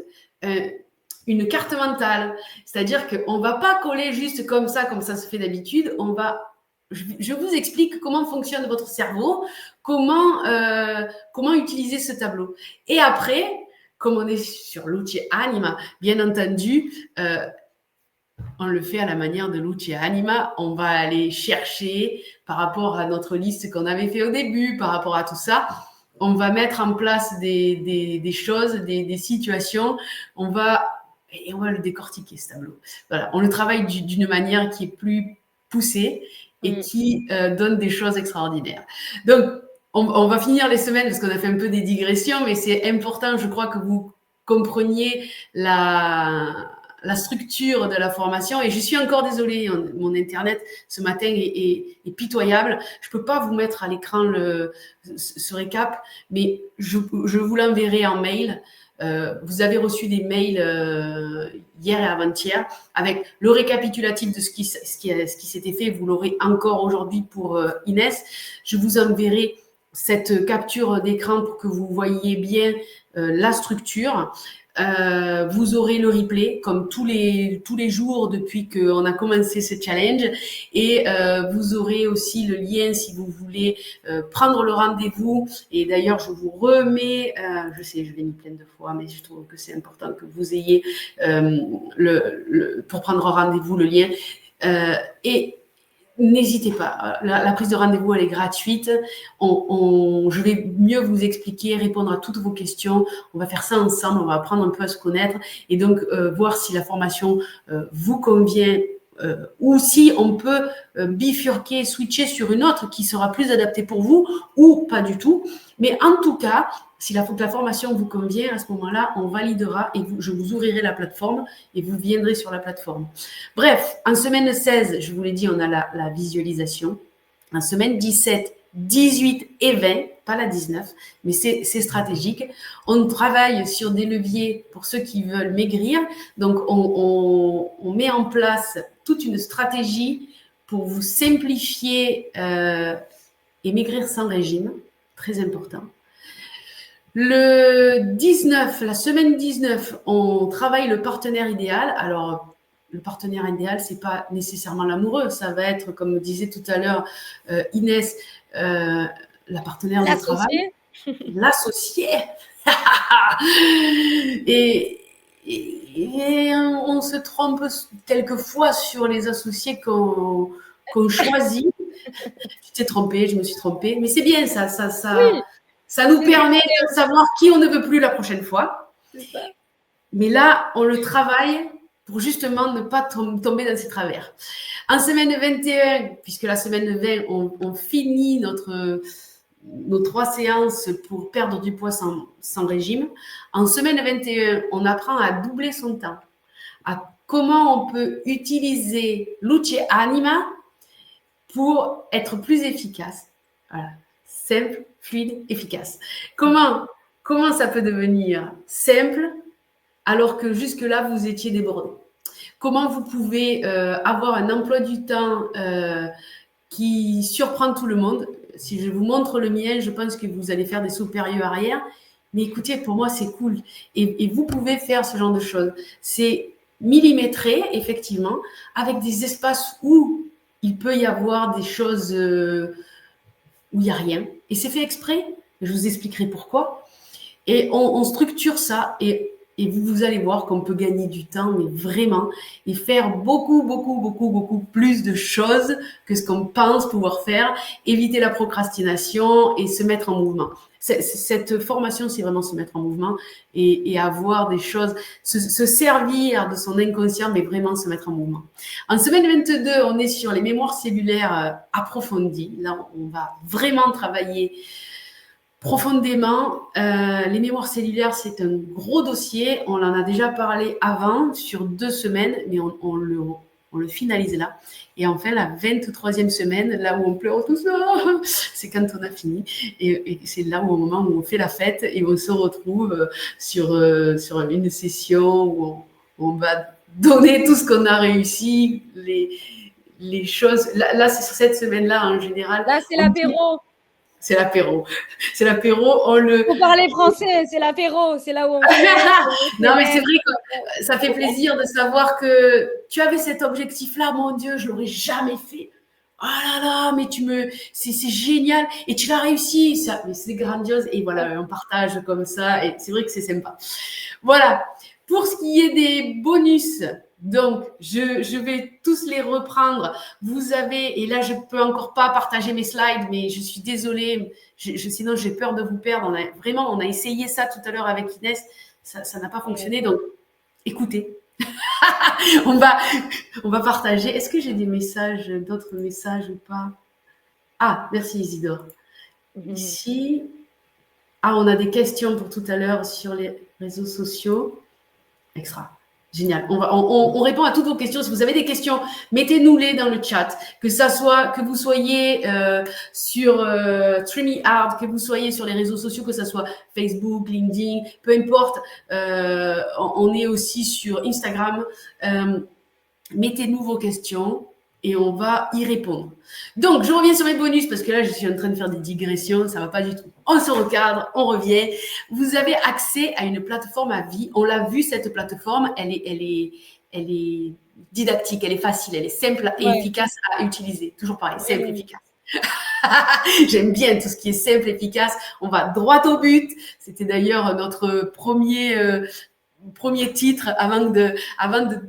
une carte mentale. C'est-à-dire qu'on ne va pas coller juste comme ça se fait d'habitude. Je vous explique comment fonctionne votre cerveau, comment utiliser ce tableau. Et après, comme on est sur l'outil Anima, bien entendu, on le fait à la manière de l'outil Anima. On va aller chercher par rapport à notre liste qu'on avait fait au début, par rapport à tout ça. On va mettre en place des choses, des situations. On va le décortiquer, ce tableau. Voilà. On le travaille d'une manière qui est plus poussée et qui donne des choses extraordinaires. Donc, on va finir les semaines parce qu'on a fait un peu des digressions, mais c'est important, je crois, que vous compreniez la structure de la formation. Et je suis encore désolée, mon Internet ce matin est pitoyable. Je ne peux pas vous mettre à l'écran ce récap, mais je vous l'enverrai en mail. Vous avez reçu des mails hier et avant-hier avec le récapitulatif de ce qui s'était fait. Vous l'aurez encore aujourd'hui pour Inès. Je vous enverrai cette capture d'écran pour que vous voyez bien la structure. Vous aurez le replay comme tous les jours depuis qu'on a commencé ce challenge et vous aurez aussi le lien si vous voulez prendre le rendez-vous. Et d'ailleurs, je vous remets, je sais, je l'ai mis plein de fois, mais je trouve que c'est important que vous ayez pour prendre rendez-vous le lien. Et n'hésitez pas. La prise de rendez-vous, elle est gratuite. Je vais mieux vous expliquer, répondre à toutes vos questions. On va faire ça ensemble. On va apprendre un peu à se connaître et donc voir si la formation vous convient ou si on peut bifurquer, switcher sur une autre qui sera plus adaptée pour vous ou pas du tout. Mais en tout cas, si la formation vous convient, à ce moment-là, on validera et je vous ouvrirai la plateforme et vous viendrez sur la plateforme. Bref, en semaine 16, je vous l'ai dit, on a la visualisation. En semaine 17, 18 et 20, pas la 19, mais c'est stratégique. On travaille sur des leviers pour ceux qui veulent maigrir. Donc, on met en place toute une stratégie pour vous simplifier et maigrir sans régime. Très important. Le 19, la semaine 19, on travaille le partenaire idéal. Alors, le partenaire idéal, c'est pas nécessairement l'amoureux. Ça va être, comme disait tout à l'heure Inès, la partenaire de travail. L'associé. et on se trompe quelquefois sur les associés qu'on choisit. Tu t'es trompé, je me suis trompée. Mais c'est bien, ça. Oui. Ça nous permet de savoir qui on ne veut plus la prochaine fois. Mais là, on le travaille pour justement ne pas tomber dans ces travers. En semaine 21, puisque la semaine 20, on finit nos 3 séances pour perdre du poids sans régime. En semaine 21, on apprend à doubler son temps, à comment on peut utiliser l'outil Anima pour être plus efficace. Voilà. Simple, fluide, efficace. Comment ça peut devenir simple alors que jusque-là, vous étiez débordé? Comment vous pouvez avoir un emploi du temps qui surprend tout le monde? Si je vous montre le mien, je pense que vous allez faire des sauts périlleux arrière. Mais écoutez, pour moi, c'est cool. Et vous pouvez faire ce genre de choses. C'est millimétré, effectivement, avec des espaces où il peut y avoir des choses où il n'y a rien. Et c'est fait exprès. Je vous expliquerai pourquoi. Et on structure ça et vous allez voir qu'on peut gagner du temps, mais vraiment, et faire beaucoup plus de choses que ce qu'on pense pouvoir faire, éviter la procrastination et se mettre en mouvement. Cette formation, c'est vraiment se mettre en mouvement et avoir des choses, se servir de son inconscient, mais vraiment se mettre en mouvement. En semaine 22, on est sur les mémoires cellulaires approfondies. Là, on va vraiment travailler profondément. Les mémoires cellulaires, c'est un gros dossier. On en a déjà parlé avant, sur 2 semaines, mais on le finalise là. Et enfin, la 23e semaine, là où on pleure tout ça, c'est quand on a fini. Et c'est là où, au moment où on fait la fête et on se retrouve sur une session où on va donner tout ce qu'on a réussi, les choses. Là, c'est sur cette semaine-là, en général. Là, c'est l'apéro. C'est l'apéro. C'est l'apéro. Vous parlez français, c'est l'apéro. C'est là où on non, mais c'est vrai que ça fait plaisir de savoir que tu avais cet objectif-là. Mon Dieu, je l'aurais jamais fait. Oh là là, mais c'est génial. Et tu l'as réussi. Ça, mais c'est grandiose. Et voilà, on partage comme ça. Et c'est vrai que c'est sympa. Voilà. Pour ce qui est des bonus, donc, je vais tous les reprendre. Vous avez, et là, je peux encore pas partager mes slides, mais je suis désolée. Sinon, j'ai peur de vous perdre. On a essayé ça tout à l'heure avec Inès. Ça n'a pas fonctionné. Donc, écoutez. on va partager. Est-ce que j'ai d'autres messages ou pas? Ah, merci Isidore. Ici. Ah, on a des questions pour tout à l'heure sur les réseaux sociaux. Extra. Génial. On répond à toutes vos questions. Si vous avez des questions, mettez-nous-les dans le chat. Que vous soyez sur StreamYard, que vous soyez sur les réseaux sociaux, que ce soit Facebook, LinkedIn, peu importe. On est aussi sur Instagram. Mettez-nous vos questions et on va y répondre. Donc, je reviens sur mes bonus parce que là, je suis en train de faire des digressions. Ça ne va pas du tout. On se recadre, on revient. Vous avez accès à une plateforme à vie. On l'a vu, cette plateforme, elle est didactique, elle est facile, elle est simple et efficace à utiliser. Toujours pareil, simple, efficace. J'aime bien tout ce qui est simple, efficace. On va droit au but. C'était d'ailleurs notre premier premier titre avant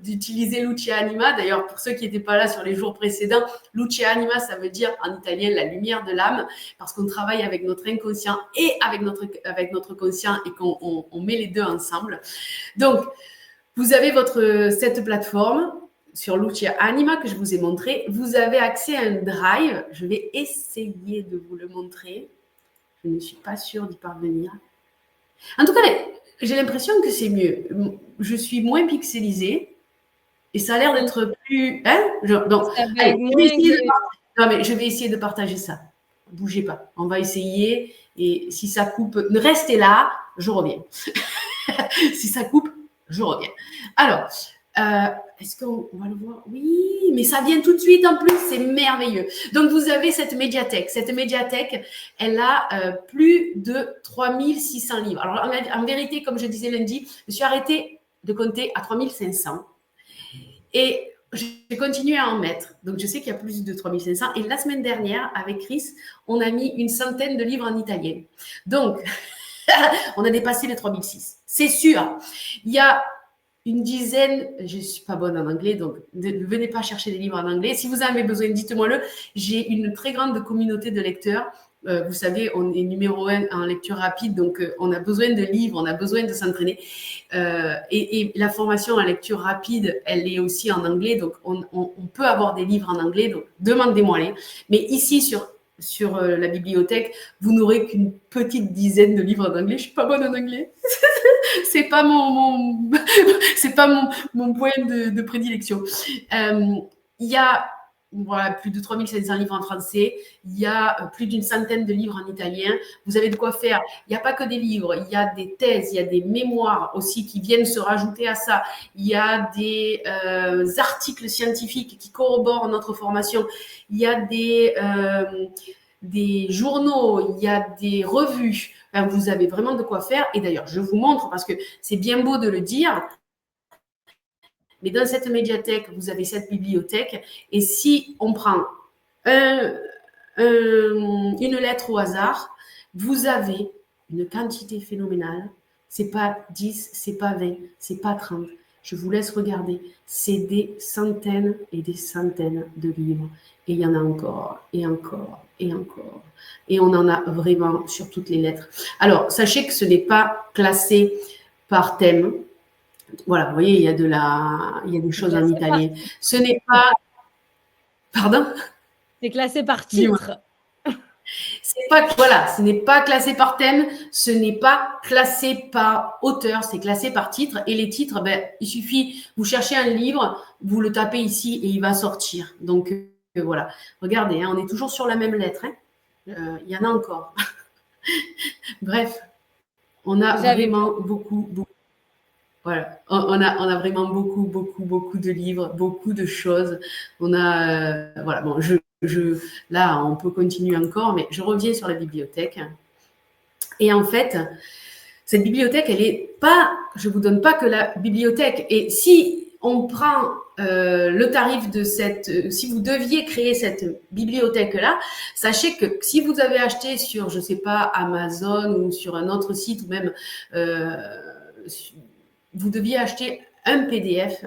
d'utiliser Lucia Anima. D'ailleurs, pour ceux qui n'étaient pas là sur les jours précédents, Lucia Anima, ça veut dire en italien la lumière de l'âme, parce qu'on travaille avec notre inconscient et avec notre conscient et qu'on met les deux ensemble. Donc, vous avez cette plateforme sur Lucia Anima que je vous ai montré. Vous avez accès à un drive. Je vais essayer de vous le montrer. Je ne suis pas sûre d'y parvenir. En tout cas, j'ai l'impression que c'est mieux. Je suis moins pixelisée et ça a l'air d'être plus. Donc, allez, je vais essayer de partager ça. Bougez pas. On va essayer. Et si ça coupe, restez là, je reviens. Si ça coupe, je reviens. Alors, est-ce qu'on va le voir? Oui, mais ça vient tout de suite en plus, c'est merveilleux. Donc, vous avez cette médiathèque. Cette médiathèque, elle a plus de 3600 livres. Alors, en vérité, comme je disais lundi, je suis arrêtée de compter à 3500. Et j'ai continué à en mettre. Donc, je sais qu'il y a plus de 3500. Et la semaine dernière, avec Chris, on a mis une centaine de livres en italien. Donc, on a dépassé les 3006. C'est sûr. Il y a une dizaine, je ne suis pas bonne en anglais, donc ne venez pas chercher des livres en anglais. Si vous en avez besoin, dites-moi-le. J'ai une très grande communauté de lecteurs. Vous savez, on est numéro 1 en lecture rapide, donc on a besoin de livres, on a besoin de s'entraîner. Et la formation en lecture rapide, elle est aussi en anglais, donc on peut avoir des livres en anglais, donc demandez-moi-les. Mais ici, sur la bibliothèque, vous n'aurez qu'une petite dizaine de livres en anglais. Je suis pas bonne en anglais. C'est pas c'est pas mon point de prédilection. Il y a plus de 3500 livres en français. Il y a plus d'une centaine de livres en italien. Vous avez de quoi faire. Il n'y a pas que des livres. Il y a des thèses, il y a des mémoires aussi qui viennent se rajouter à ça. Il y a des articles scientifiques qui corroborent notre formation. Il y a des journaux, il y a des revues. Enfin, vous avez vraiment de quoi faire. Et d'ailleurs, je vous montre parce que c'est bien beau de le dire. Mais dans cette médiathèque, vous avez cette bibliothèque. Et si on prend une lettre au hasard, vous avez une quantité phénoménale. C'est pas 10, c'est pas 20, c'est pas 30. Je vous laisse regarder. C'est des centaines et des centaines de livres. Et il y en a encore, et encore, et encore. Et on en a vraiment sur toutes les lettres. Alors, sachez que ce n'est pas classé par thème. Voilà, vous voyez, il y a des choses en italien. Ce n'est pas... Pardon? C'est classé par titre. Voilà, ce n'est pas classé par thème, ce n'est pas classé par auteur, c'est classé par titre. Et les titres, il suffit, vous cherchez un livre, vous le tapez ici et il va sortir. Donc, voilà. Regardez, on est toujours sur la même lettre. Il y en a encore. Bref, on a vraiment beaucoup. Voilà, on a vraiment beaucoup de livres, beaucoup de choses. On a, voilà, bon, là, on peut continuer encore, mais je reviens sur la bibliothèque. Et en fait, cette bibliothèque, elle est pas, je vous donne pas que la bibliothèque. Et si on prend le tarif de si vous deviez créer cette bibliothèque-là, sachez que si vous avez acheté sur, je sais pas, Amazon ou sur un autre site ou même vous deviez acheter un PDF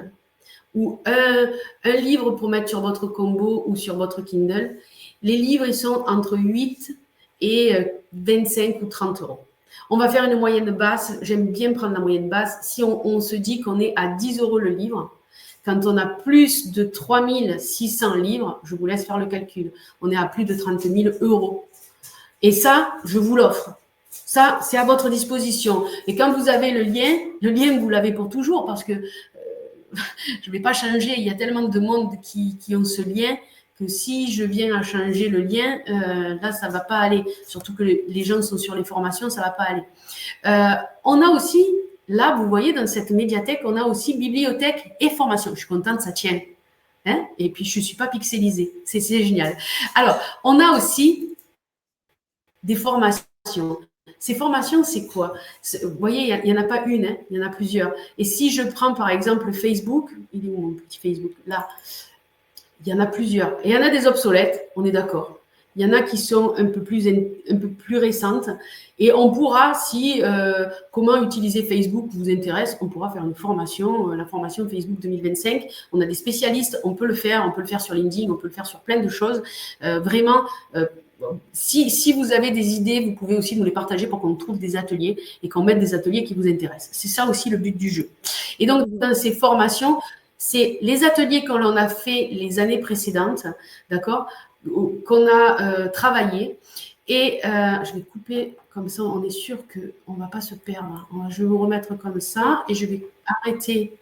ou un livre pour mettre sur votre combo ou sur votre Kindle. Les livres, ils sont entre 8 et 25 ou 30 euros. On va faire une moyenne basse. J'aime bien prendre la moyenne basse. Si on se dit qu'on est à 10 euros le livre, quand on a plus de 3600 livres, je vous laisse faire le calcul, on est à plus de 30 000 euros. Et ça, je vous l'offre. Ça, c'est à votre disposition. Et quand vous avez le lien, vous l'avez pour toujours parce que je ne vais pas changer. Il y a tellement de monde qui ont ce lien que si je viens à changer le lien, là, ça ne va pas aller. Surtout que les gens sont sur les formations, ça ne va pas aller. On a aussi, là, vous voyez, dans cette médiathèque, on a aussi bibliothèque et formation. Je suis contente, ça tient. Et puis, je ne suis pas pixelisée. C'est génial. Alors, on a aussi des formations. Ces formations, c'est quoi? Vous voyez, il n'y en a pas une, il y en a plusieurs. Et si je prends par exemple Facebook, il est où mon petit Facebook? Là, il y en a plusieurs. Et il y en a des obsolètes, on est d'accord. Il y en a qui sont un peu plus récentes. Et on pourra, si comment utiliser Facebook vous intéresse, on pourra faire une formation, la formation Facebook 2025. On a des spécialistes, on peut le faire sur LinkedIn, on peut le faire sur plein de choses. Vraiment, si vous avez des idées, vous pouvez aussi nous les partager pour qu'on trouve des ateliers et qu'on mette des ateliers qui vous intéressent. C'est ça aussi le but du jeu. Et donc, dans ces formations, c'est les ateliers qu'on a fait les années précédentes, d'accord, qu'on a travaillé. Et je vais couper comme ça, on est sûr qu'on ne va pas se perdre. Je vais vous remettre comme ça et je vais arrêter.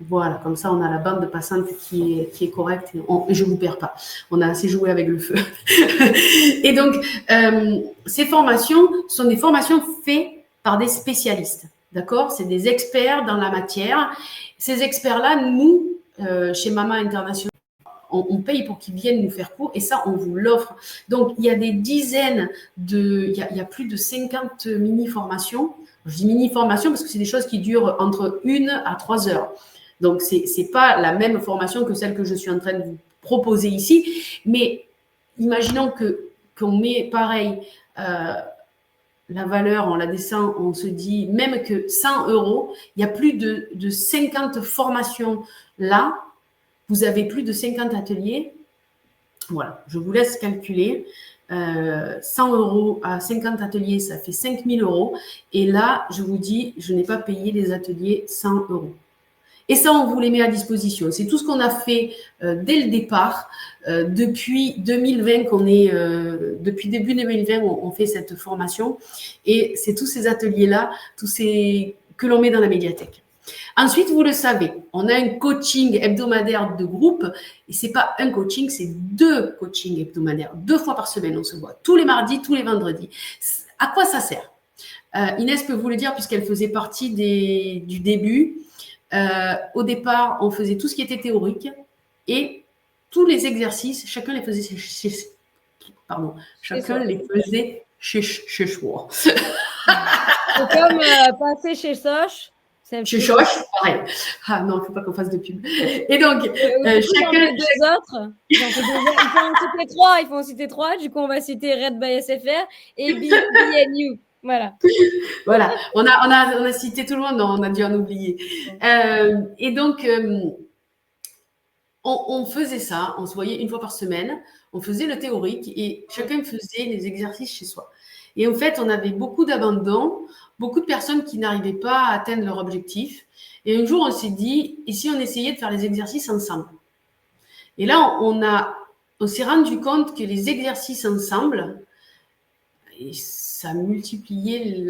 Voilà, comme ça, on a la bande passante qui est correcte et je ne vous perds pas. On a assez joué avec le feu. Et donc, ces formations sont des formations faites par des spécialistes. D'accord? C'est des experts dans la matière. Ces experts-là, nous, chez Mama International, on paye pour qu'ils viennent nous faire cours et ça, on vous l'offre. Donc, il y a des dizaines il y a plus de 50 mini-formations. Je dis mini-formations parce que c'est des choses qui durent entre 1 à 3 heures. Donc, ce n'est pas la même formation que celle que je suis en train de vous proposer ici. Mais imaginons qu'on met pareil la valeur, on la descend, on se dit même que 100 €, il y a plus de 50 formations là. Vous avez plus de 50 ateliers. Voilà, je vous laisse calculer. 100 € à 50 ateliers, ça fait 5 000 €. Et là, je vous dis, je n'ai pas payé les ateliers 100 €. Et ça, on vous les met à disposition. C'est tout ce qu'on a fait dès le départ. Depuis 2020, depuis début 2020, on fait cette formation. Et c'est tous ces ateliers-là, que l'on met dans la médiathèque. Ensuite, vous le savez, on a un coaching hebdomadaire de groupe. Et ce n'est pas un coaching, c'est 2 coachings hebdomadaires. 2 fois par semaine, on se voit. Tous les mardis, tous les vendredis. À quoi ça sert? Inès peut vous le dire puisqu'elle faisait partie du début. Au départ, on faisait tout ce qui était théorique et tous les exercices, chacun les faisait chez soi. C'est comme passer chez Soch. Chez Soch, pareil. Ah non, il ne faut pas qu'on fasse de pub. Et donc, chacun. Deux autres. Il faut en citer 3. Du coup, on va citer Red by SFR et BNU. Voilà. Voilà, on a cité tout le monde, non, on a dû en oublier. Et donc, on faisait ça, on se voyait une fois par semaine, on faisait le théorique et chacun faisait les exercices chez soi. Et en fait, on avait beaucoup d'abandon, beaucoup de personnes qui n'arrivaient pas à atteindre leur objectif. Et un jour, on s'est dit, et si on essayait de faire les exercices ensemble? Et là, on s'est rendu compte que les exercices ensemble, et ça a multiplié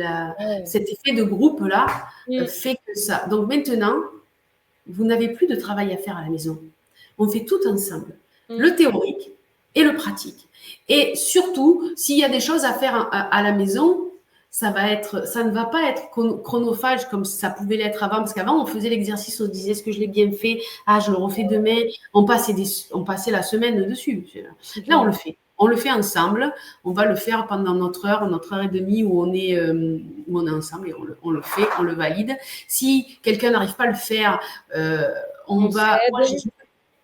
cet effet de groupe-là, fait que ça. Donc maintenant, vous n'avez plus de travail à faire à la maison. On fait tout ensemble, le théorique et le pratique. Et surtout, s'il y a des choses à faire à la maison, ça ne va pas être chronophage comme ça pouvait l'être avant. Parce qu'avant, on faisait l'exercice, on se disait, est-ce que je l'ai bien fait? Ah, je le refais demain. On passait la semaine dessus. Là, on le fait. On le fait ensemble. On va le faire pendant notre heure et demie où on est ensemble et on le fait, on le valide. Si quelqu'un n'arrive pas à le faire,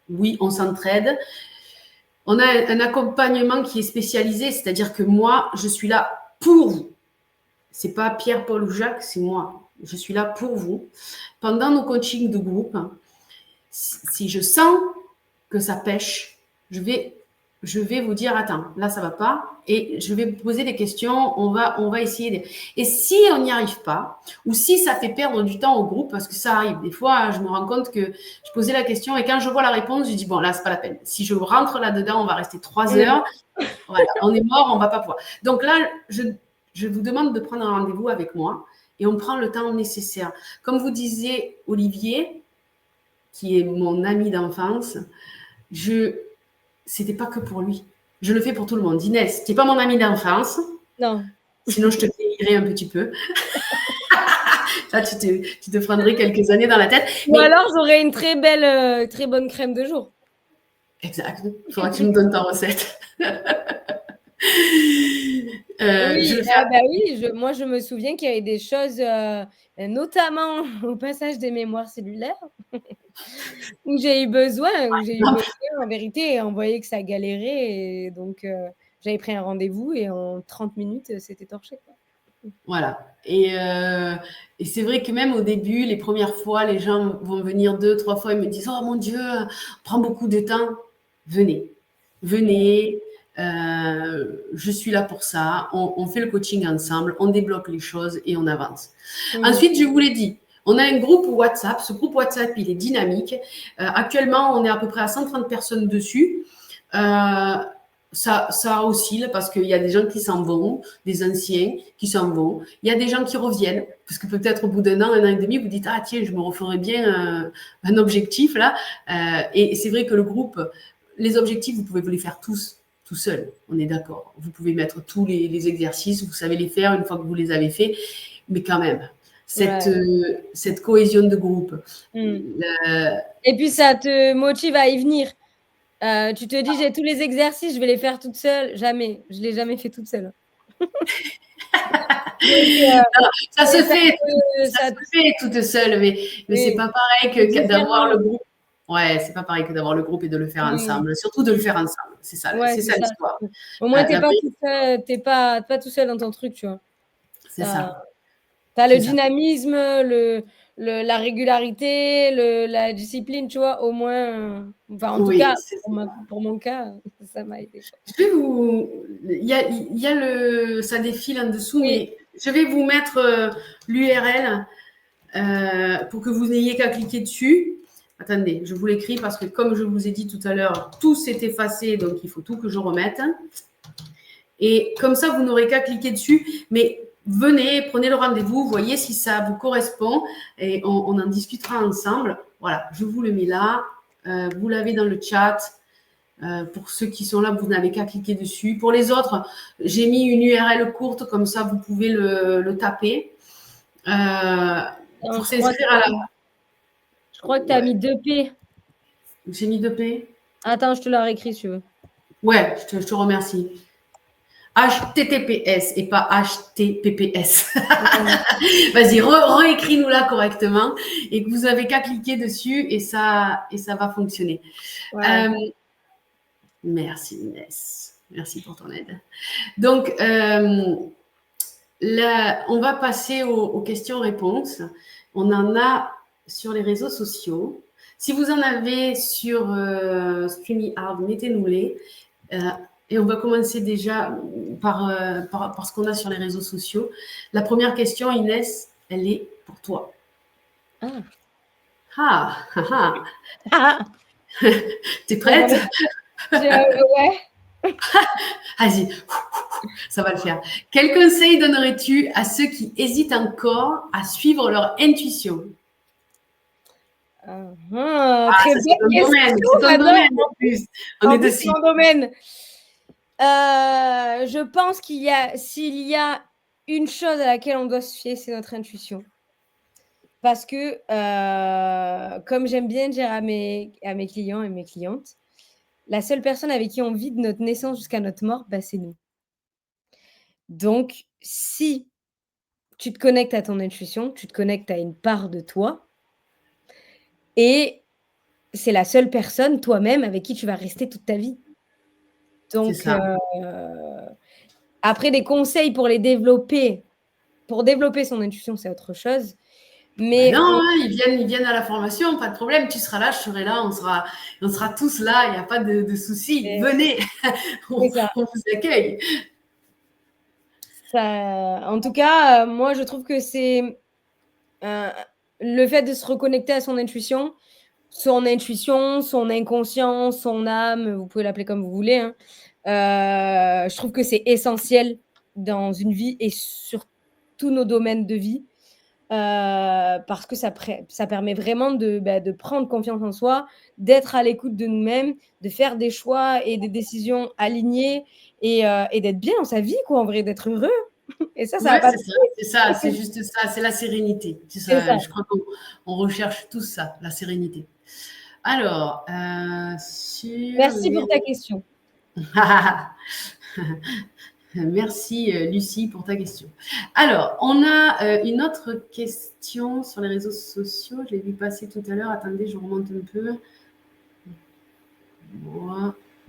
oui, on s'entraide. On a un accompagnement qui est spécialisé, c'est-à-dire que moi, je suis là pour vous. C'est pas Pierre, Paul ou Jacques, c'est moi. Je suis là pour vous. Pendant nos coachings de groupe, si je sens que ça pêche, je vais vous dire, attends, là, ça va pas. Et je vais vous poser des questions. On va essayer. Et si on n'y arrive pas, ou si ça fait perdre du temps au groupe, parce que ça arrive. Des fois, je me rends compte que je posais la question et quand je vois la réponse, je dis, bon, là, c'est pas la peine. Si je rentre là-dedans, on va rester 3 heures. Voilà, on est mort, on va pas pouvoir. Donc là, je vous demande de prendre un rendez-vous avec moi et on prend le temps nécessaire. Comme vous disiez, Olivier, qui est mon ami d'enfance, c'était pas que pour lui. Je le fais pour tout le monde. Inès, tu n'es pas mon ami d'enfance. Non. Sinon, je te délirais un petit peu. Là, tu te prendrais quelques années dans la tête. Ou alors, j'aurais une très bonne crème de jour. Exact. Il faudra que tu me donnes ta recette. Oui, Je le fais. ah bah oui, moi je me souviens qu'il y avait des choses, notamment au passage des mémoires cellulaires, où j'ai eu besoin en vérité et on voyait que ça galérait et donc j'avais pris un rendez-vous et en 30 minutes, c'était torché, quoi. Voilà. Et c'est vrai que même au début, les premières fois, les gens vont venir 2, 3 fois et me disent: «Oh mon Dieu, prend beaucoup de temps». Venez, venez, je suis là pour ça. On fait le coaching ensemble, on débloque les choses et on avance. Mmh. Ensuite, je vous l'ai dit, on a un groupe WhatsApp. Ce groupe WhatsApp, il est dynamique. Actuellement, on est à peu près à 130 personnes dessus. Euh, ça oscille parce qu'il y a des gens qui s'en vont, des anciens qui s'en vont. Il y a des gens qui reviennent parce que peut-être au bout d'un an et demi, vous dites: «Ah tiens, je me referais bien un objectif là». Et c'est vrai que le groupe, les objectifs, vous pouvez vous les faire tous tout seul. On est d'accord. Vous pouvez mettre tous les exercices, vous savez les faire une fois que vous les avez faits, mais quand même, Ouais. cette cohésion de groupe. Mmh. Euh, Et puis ça te motive à y venir. Tu te dis: «J'ai tous les exercices, je vais les faire toute seule». Jamais, je l'ai jamais fait toute seule. Donc ça se et fait, ça ça se fait toute seule, mais c'est oui, pas pareil c'est que d'avoir le différent. groupe. Ouais, c'est pas pareil que d'avoir le groupe et de le faire Mmh. ensemble. Surtout de le faire ensemble. Ouais, C'est c'est ça ça, l'histoire. surtout. Au moins tu es La pas vraie, toute seule, tu es pas tout seul dans ton truc, tu vois? c'est Tu as ça, tu as le c'est ça. dynamisme, la régularité, la discipline, tu vois? Au moins, enfin en tout Oui, cas, c'est pour mon cas, ça m'a aidé, quoi. Je vais vous. Il y a ça défile en dessous, Oui. mais je vais vous mettre l'URL pour que vous n'ayez qu'à cliquer dessus. Attendez, je vous l'écris parce que comme je vous ai dit tout à l'heure, tout s'est effacé, donc il faut tout que je remette. Et comme ça, vous n'aurez qu'à cliquer dessus. Mais venez, prenez le rendez-vous, voyez si ça vous correspond et on en discutera ensemble. Voilà, je vous le mets là. Vous l'avez dans le chat. Pour ceux qui sont là, vous n'avez qu'à cliquer dessus. Pour les autres, j'ai mis une URL courte, comme ça vous pouvez le taper. Attends, Pour s'inscrire à la. je crois que tu as Ouais, mis 2 P. j'ai mis 2P. Attends, je te la réécris si tu veux. Ouais, je te remercie. HTTPS et pas HTPPS. Ouais, Vas-y, réécris-nous là correctement et que vous avez qu'à cliquer dessus et ça va fonctionner. ouais. Euh, Merci Inès. Merci pour ton aide. Donc, là, on va passer aux questions-réponses. On en a sur les réseaux sociaux. Si vous en avez sur StreamYard, mettez-nous-les. Euh, et on va commencer déjà par ce qu'on a sur les réseaux sociaux. La première question, Inès, elle est pour toi. Ah! Ah, ah, ah. Ah! T'es Bon, prête? ouais. Vas-y, ça va le faire. Quel conseil donnerais-tu à ceux qui hésitent encore à suivre leur intuition? Très Ça, c'est bonne ton domaine. question, C'est ton j'adore. domaine en plus. On En est plus, c'est dessus. mon domaine. Je pense s'il y a une chose à laquelle on doit se fier, c'est notre intuition. Parce que, comme j'aime bien dire à mes clients et mes clientes, la seule personne avec qui on vit de notre naissance jusqu'à notre mort, bah, c'est nous. Donc si tu te connectes à ton intuition, tu te connectes à une part de toi et c'est la seule personne, toi-même, avec qui tu vas rester toute ta vie. C'est Donc ça. après des conseils pour développer son intuition, c'est autre chose, Ben mais non, hein, ils viennent à la formation, pas de problème. Tu seras là, je serai là, on sera tous là. Il n'y a pas de souci. c'est Venez, c'est ça. on vous accueille. Ça en tout cas, moi je trouve que c'est, heu, le fait de se reconnecter à son inconscient, son âme, vous pouvez l'appeler comme vous voulez, hein. Je trouve que c'est essentiel dans une vie et sur tous nos domaines de vie, parce que ça permet vraiment de prendre confiance en soi, d'être à l'écoute de nous-mêmes, de faire des choix et des décisions alignées et d'être bien dans sa vie quoi, en vrai, d'être heureux et ça Ouais, a pas de c'est ça, prix. c'est juste ça, c'est la sérénité. C'est C'est ça, ça. je crois qu'on recherche tous ça, la sérénité. Alors, sur Merci les. pour ta question. Merci Lucie pour ta question. Alors, on a une autre question sur les réseaux sociaux. Je l'ai vu passer tout à l'heure. Attendez, je remonte un peu.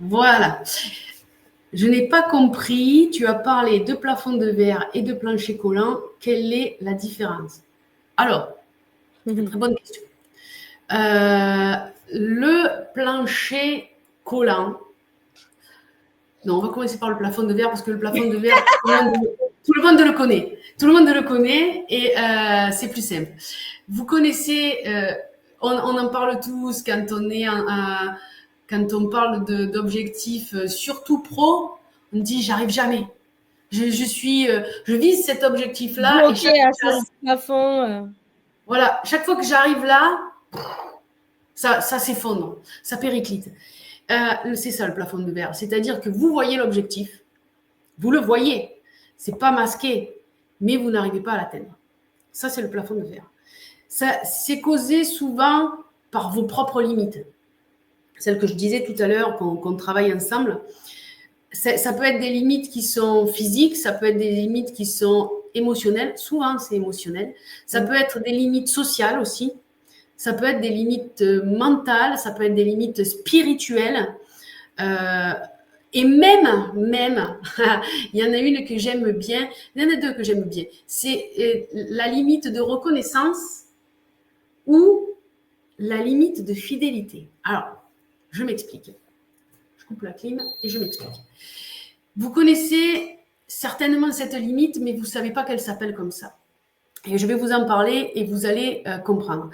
Voilà. Je n'ai pas compris. Tu as parlé de plafond de verre et de plancher collant. Quelle est la différence? Alors, très bonne question. Le plancher collant. Non, on va commencer par le plafond de verre parce que le plafond de verre, tout le monde le connaît. Tout le monde le connaît et c'est plus simple. Vous connaissez, on en parle tous quand on est quand on parle d'objectifs, surtout pro, on dit j'arrive jamais. Je vise cet objectif-là. Bloqué à ce plafond. Voilà, chaque fois que j'arrive là, ça s'effondre, ça périclite. C'est ça le plafond de verre. C'est-à-dire que vous voyez l'objectif, vous le voyez, c'est pas masqué, mais vous n'arrivez pas à l'atteindre. Ça, c'est le plafond de verre. Ça, c'est causé souvent par vos propres limites. Celle que je disais tout à l'heure, qu'on travaille ensemble. Ça peut être des limites qui sont physiques, ça peut être des limites qui sont émotionnelles. Souvent, c'est émotionnel. Ça peut être des limites sociales aussi. Ça peut être des limites mentales, ça peut être des limites spirituelles. Et même, il y en a une que j'aime bien, il y en a deux que j'aime bien. C'est la limite de reconnaissance ou la limite de fidélité. Alors, je m'explique. Je coupe la clim et je m'explique. Vous connaissez certainement cette limite, mais vous ne savez pas qu'elle s'appelle comme ça. Et je vais vous en parler et vous allez comprendre.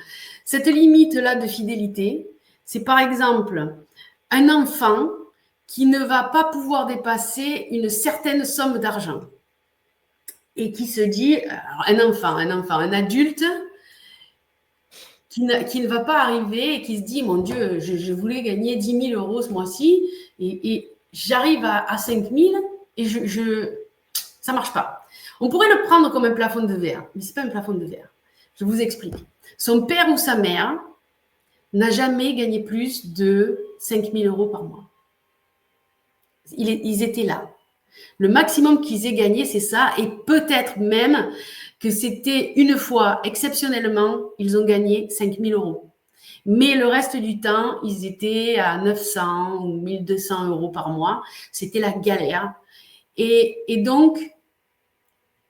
Cette limite-là de fidélité, c'est par exemple un enfant qui ne va pas pouvoir dépasser une certaine somme d'argent et qui se dit, un adulte qui ne va pas arriver et qui se dit, mon Dieu, je voulais gagner 10 000 euros ce mois-ci et j'arrive à 5 000 et ça ne marche pas. On pourrait le prendre comme un plafond de verre, mais ce n'est pas un plafond de verre. Je vous explique. Son père ou sa mère n'a jamais gagné plus de 5 000 euros par mois. Ils étaient là. Le maximum qu'ils aient gagné, c'est ça. Et peut-être même que c'était une fois, exceptionnellement, ils ont gagné 5 000 euros. Mais le reste du temps, ils étaient à 900 ou 1 200 euros par mois. C'était la galère. Et donc,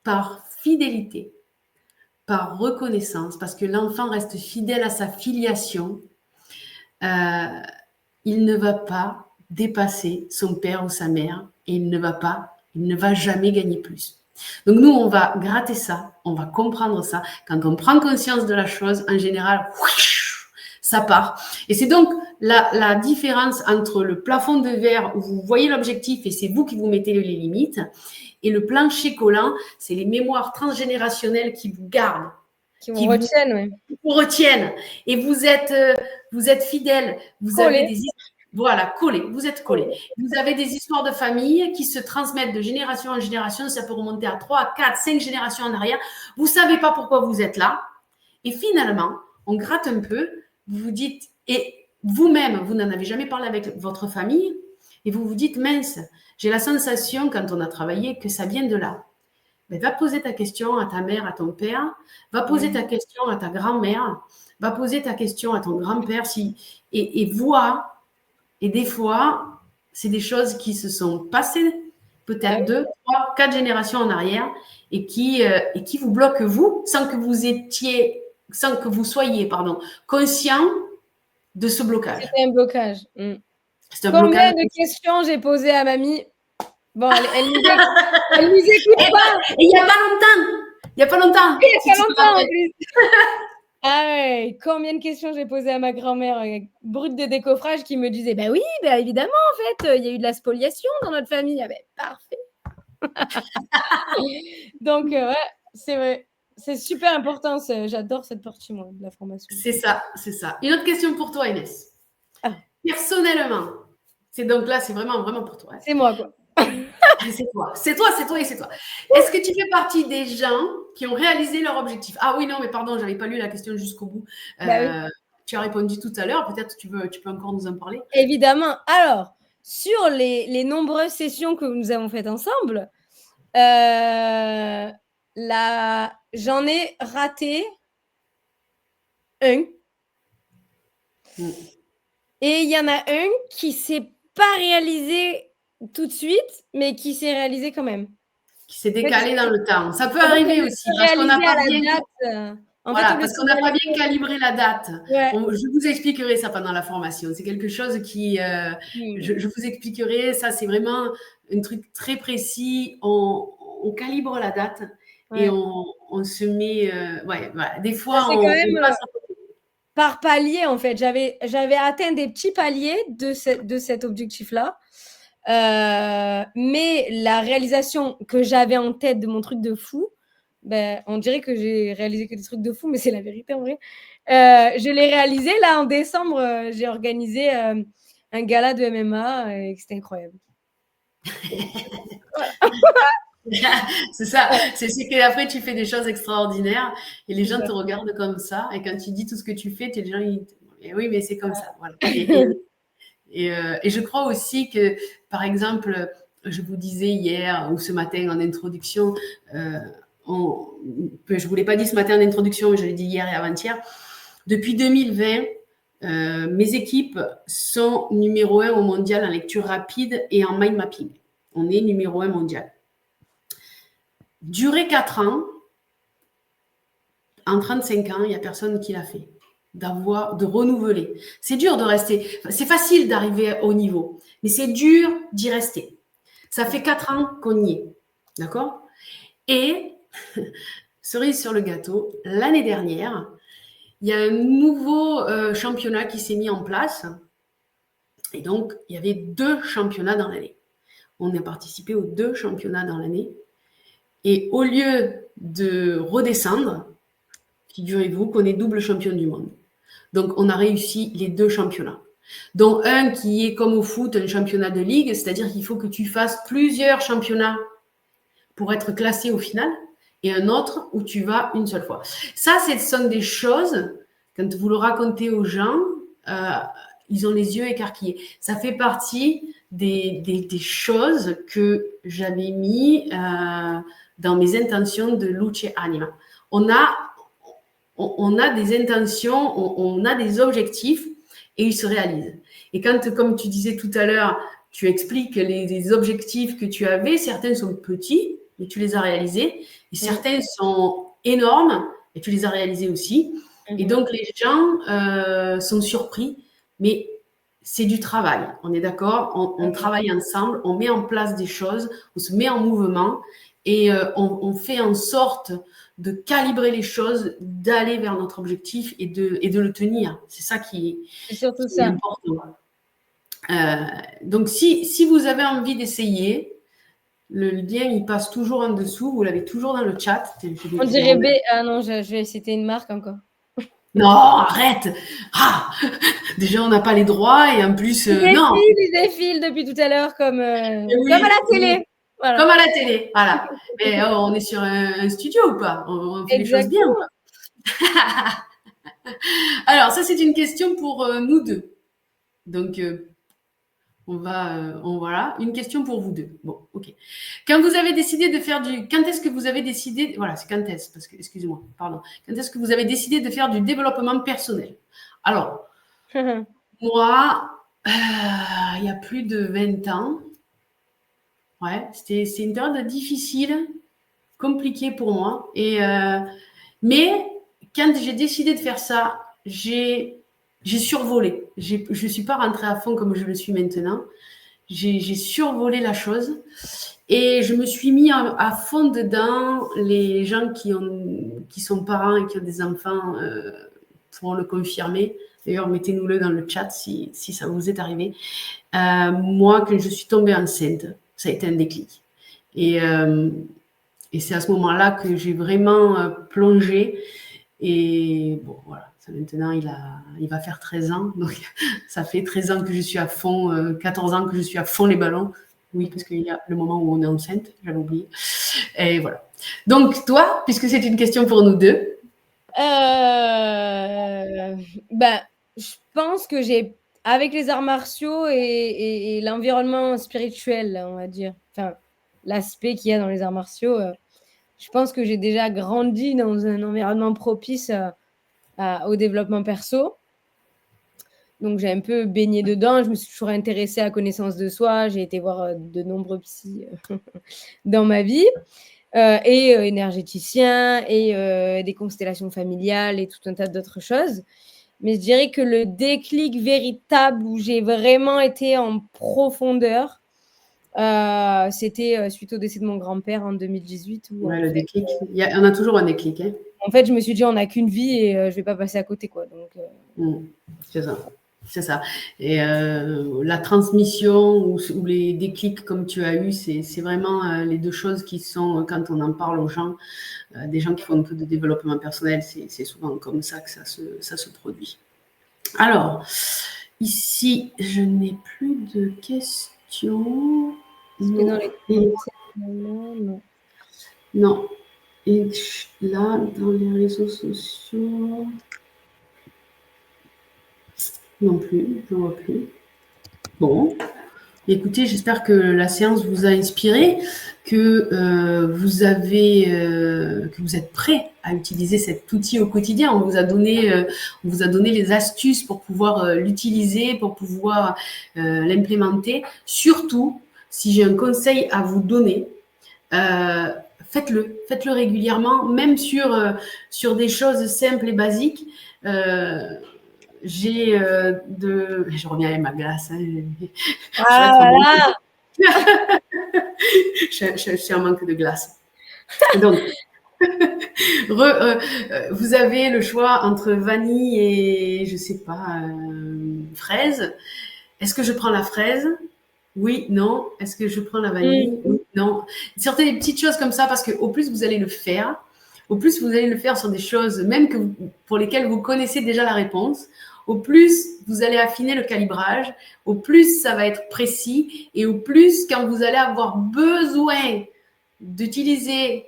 par fidélité, par reconnaissance, parce que l'enfant reste fidèle à sa filiation, il ne va pas dépasser son père ou sa mère et il ne va jamais gagner plus. Donc nous, on va gratter ça, on va comprendre ça. Quand on prend conscience de la chose, en général, ça part. Et c'est donc la différence entre le plafond de verre où vous voyez l'objectif et c'est vous qui vous mettez les limites, et le plancher collant, c'est les mémoires transgénérationnelles qui vous gardent. Qui vous retiennent, oui. Vous retiennent. Et vous êtes fidèles. Vous avez des voilà, collés. Vous êtes collés. Vous avez des histoires de famille qui se transmettent de génération en génération. Ça peut remonter à 3, 4, 5 générations en arrière. Vous ne savez pas pourquoi vous êtes là. Et finalement, on gratte un peu. Vous vous dites, et vous-même, vous n'en avez jamais parlé avec votre famille. Et vous vous dites, mince, j'ai la sensation, quand on a travaillé, que ça vient de là. Mais va poser ta question à ta mère, à ton père. Va poser ta question à ta grand-mère. Va poser ta question à ton grand-père. Et vois. Et des fois, c'est des choses qui se sont passées peut-être 2, 3, 4 générations en arrière et qui vous bloquent vous sans que vous soyez conscient de ce blocage. C'est un blocage. C'est un Combien blocage. de questions j'ai posées à mamie? Bon, elle nous écoute pas. Et il n'y a pas longtemps. Il n'y a pas longtemps. Il n'y a pas longtemps en plus. Ah ouais, combien de questions j'ai posées à ma grand-mère brute de décoffrage qui me disait bah oui, bah évidemment en fait, il y a eu de la spoliation dans notre famille. Ah ben parfait. Donc ouais, c'est vrai. C'est super important, j'adore cette partie moi de la formation. C'est ça. Une autre question pour toi Inès. Personnellement, c'est vraiment pour toi. Hein. C'est moi quoi. C'est toi. Est-ce que tu fais partie des gens qui ont réalisé leur objectif? Ah oui, non, mais pardon, j'avais pas lu la question jusqu'au bout. Oui. Tu as répondu tout à l'heure, peut-être tu peux encore nous en parler. Évidemment. Alors, sur les nombreuses sessions que nous avons faites ensemble, J'en ai raté un. Mm. Et il y en a un qui s'est pas réalisé tout de suite, mais qui s'est réalisé quand même. Qui s'est En fait, décalé dans le temps. Ça peut au lieu arriver de aussi se parce qu'on n'a réaliser à pas la bien, date, en fait, au voilà, lieu de parce se qu'on n'a pas bien réaliser calibré la date. ouais. Je vous expliquerai ça pendant la formation. C'est quelque chose qui, Mmh. je vous expliquerai. Ça, c'est vraiment un truc très précis. On calibre la date et Ouais. on se met, ouais, voilà. Des Ça fois, c'est quand on même, passe. par palier, en fait. J'avais atteint des petits paliers de cet objectif-là. Mais la réalisation que j'avais en tête de mon truc de fou, ben, on dirait que j'ai réalisé que des trucs de fou, mais c'est la vérité en vrai. Je l'ai réalisé là en décembre, j'ai organisé un gala de MMA et c'était incroyable. C'est ça. Ouais, C'est qu'après, tu fais des choses extraordinaires et les c'est gens ça. te regardent comme ça. Et quand tu dis tout ce que tu fais, les gens, ils... Et oui, mais c'est comme ça. Voilà. Et je crois aussi que, par exemple, je vous disais hier ou ce matin en introduction, euh, je ne vous l'ai pas dit ce matin en introduction, mais je l'ai dit hier et avant-hier, depuis 2020, mes équipes sont numéro un au mondial en lecture rapide et en mind mapping. On est numéro un mondial. Durer 4 ans, en 35 ans, il n'y a personne qui l'a fait. De renouveler. C'est dur de rester. C'est facile d'arriver au niveau, mais c'est dur d'y rester. Ça fait 4 ans qu'on y est. D'accord? Et, cerise sur le gâteau, l'année dernière, il y a un nouveau championnat qui s'est mis en place. Et donc, il y avait 2 championnats dans l'année. On a participé aux 2 championnats dans l'année. Et au lieu de redescendre, figurez-vous qu'on est double champion du monde. Donc, on a réussi les 2 championnats. Dont un qui est comme au foot, un championnat de ligue, c'est-à-dire qu'il faut que tu fasses plusieurs championnats pour être classé au final, et un autre où tu vas une seule fois. Ça, ce sont des choses, quand vous le racontez aux gens, euh, ils ont les yeux écarquillés. Ça fait partie des choses que j'avais mis dans mes intentions de Luce Anima. On a des intentions, on a des objectifs et ils se réalisent. Et quand, comme tu disais tout à l'heure, tu expliques les objectifs que tu avais, certains sont petits, mais tu les as réalisés, et certains sont énormes, et tu les as réalisés aussi. Et donc, les gens sont surpris, mais c'est du travail, on est d'accord, on travaille ensemble, on met en place des choses, on se met en mouvement, et on fait en sorte de calibrer les choses, d'aller vers notre objectif et de le tenir. C'est ça C'est surtout qui est ça. important. Donc, si vous avez envie d'essayer, le lien, il passe toujours en dessous. Vous l'avez toujours dans le chat. On dirait B. Ah non, je vais citer une marque encore. Non, arrête. Ah, déjà, on n'a pas les droits et en plus, non. Ils défilent depuis tout à l'heure comme à Oui, la oui. télé. Voilà. Comme à la télé, voilà. Mais on est sur un studio ou pas? On fait les choses bien ou Exactement. pas? Alors, ça, c'est une question pour nous deux. Donc, voilà, une question pour vous deux. Bon, ok. Quand vous avez décidé de faire quand est-ce que vous avez décidé, voilà, c'est quand est-ce, parce que, excusez-moi, pardon. Quand est-ce que vous avez décidé de faire du développement personnel? Alors, moi, il y a plus de 20 ans, ouais, c'est une période difficile, compliquée pour moi. Mais quand j'ai décidé de faire ça, j'ai survolé. Je ne suis pas rentrée à fond comme je le suis maintenant. J'ai survolé la chose et je me suis mis à fond dedans. Les gens qui sont parents et qui ont des enfants pourront le confirmer. D'ailleurs, mettez-nous-le dans le chat si ça vous est arrivé. Moi, quand je suis tombée enceinte, ça a été un déclic. Et c'est à ce moment-là que j'ai vraiment plongé. Et bon, voilà. Maintenant, il va faire 13 ans. Donc, ça fait 13 ans que je suis à fond, 14 ans que je suis à fond les ballons. Oui, parce qu'il y a le moment où on est enceinte, j'avais oublié. Et voilà. Donc, toi, puisque c'est une question pour nous deux. Ben, je pense que avec les arts martiaux et l'environnement spirituel, on va dire. Enfin, l'aspect qu'il y a dans les arts martiaux, je pense que j'ai déjà grandi dans un environnement propice au développement perso. Donc, j'ai un peu baigné dedans. Je me suis toujours intéressée à la connaissance de soi. J'ai été voir de nombreux psys dans ma vie, et énergéticiens, et des constellations familiales et tout un tas d'autres choses. Mais je dirais que le déclic véritable où j'ai vraiment été en profondeur, c'était suite au décès de mon grand-père en 2018. Ouais, le déclic. On a toujours un déclic. Hein. En fait, je me suis dit, on n'a qu'une vie et je ne vais pas passer à côté, quoi. Donc, c'est ça. C'est ça. Et la transmission ou les déclics comme tu as eu, c'est vraiment les deux choses qui sont, quand on en parle aux gens, des gens qui font un peu de développement personnel, c'est souvent comme ça que ça se produit. Alors, ici, je n'ai plus de questions. Non. Dans les commentaires, non. Et là, dans les réseaux sociaux, non plus, je ne vois plus. Bon, écoutez, j'espère que la séance vous a inspiré, que vous êtes prêts à utiliser cet outil au quotidien. On vous a donné les astuces pour pouvoir l'utiliser, pour pouvoir l'implémenter. Surtout, si j'ai un conseil à vous donner, faites-le régulièrement, même sur des choses simples et basiques. Je reviens avec ma glace. Hein. voilà. Je suis en manque de glace. Donc, vous avez le choix entre vanille et, je sais pas, fraise. Est-ce que je prends la fraise? Oui, non. Est-ce que je prends la vanille? Oui, non. Sortez des petites choses comme ça parce que au plus vous allez le faire, au plus vous allez le faire sur des choses même pour lesquelles vous connaissez déjà la réponse, au plus vous allez affiner le calibrage, au plus ça va être précis et au plus quand vous allez avoir besoin d'utiliser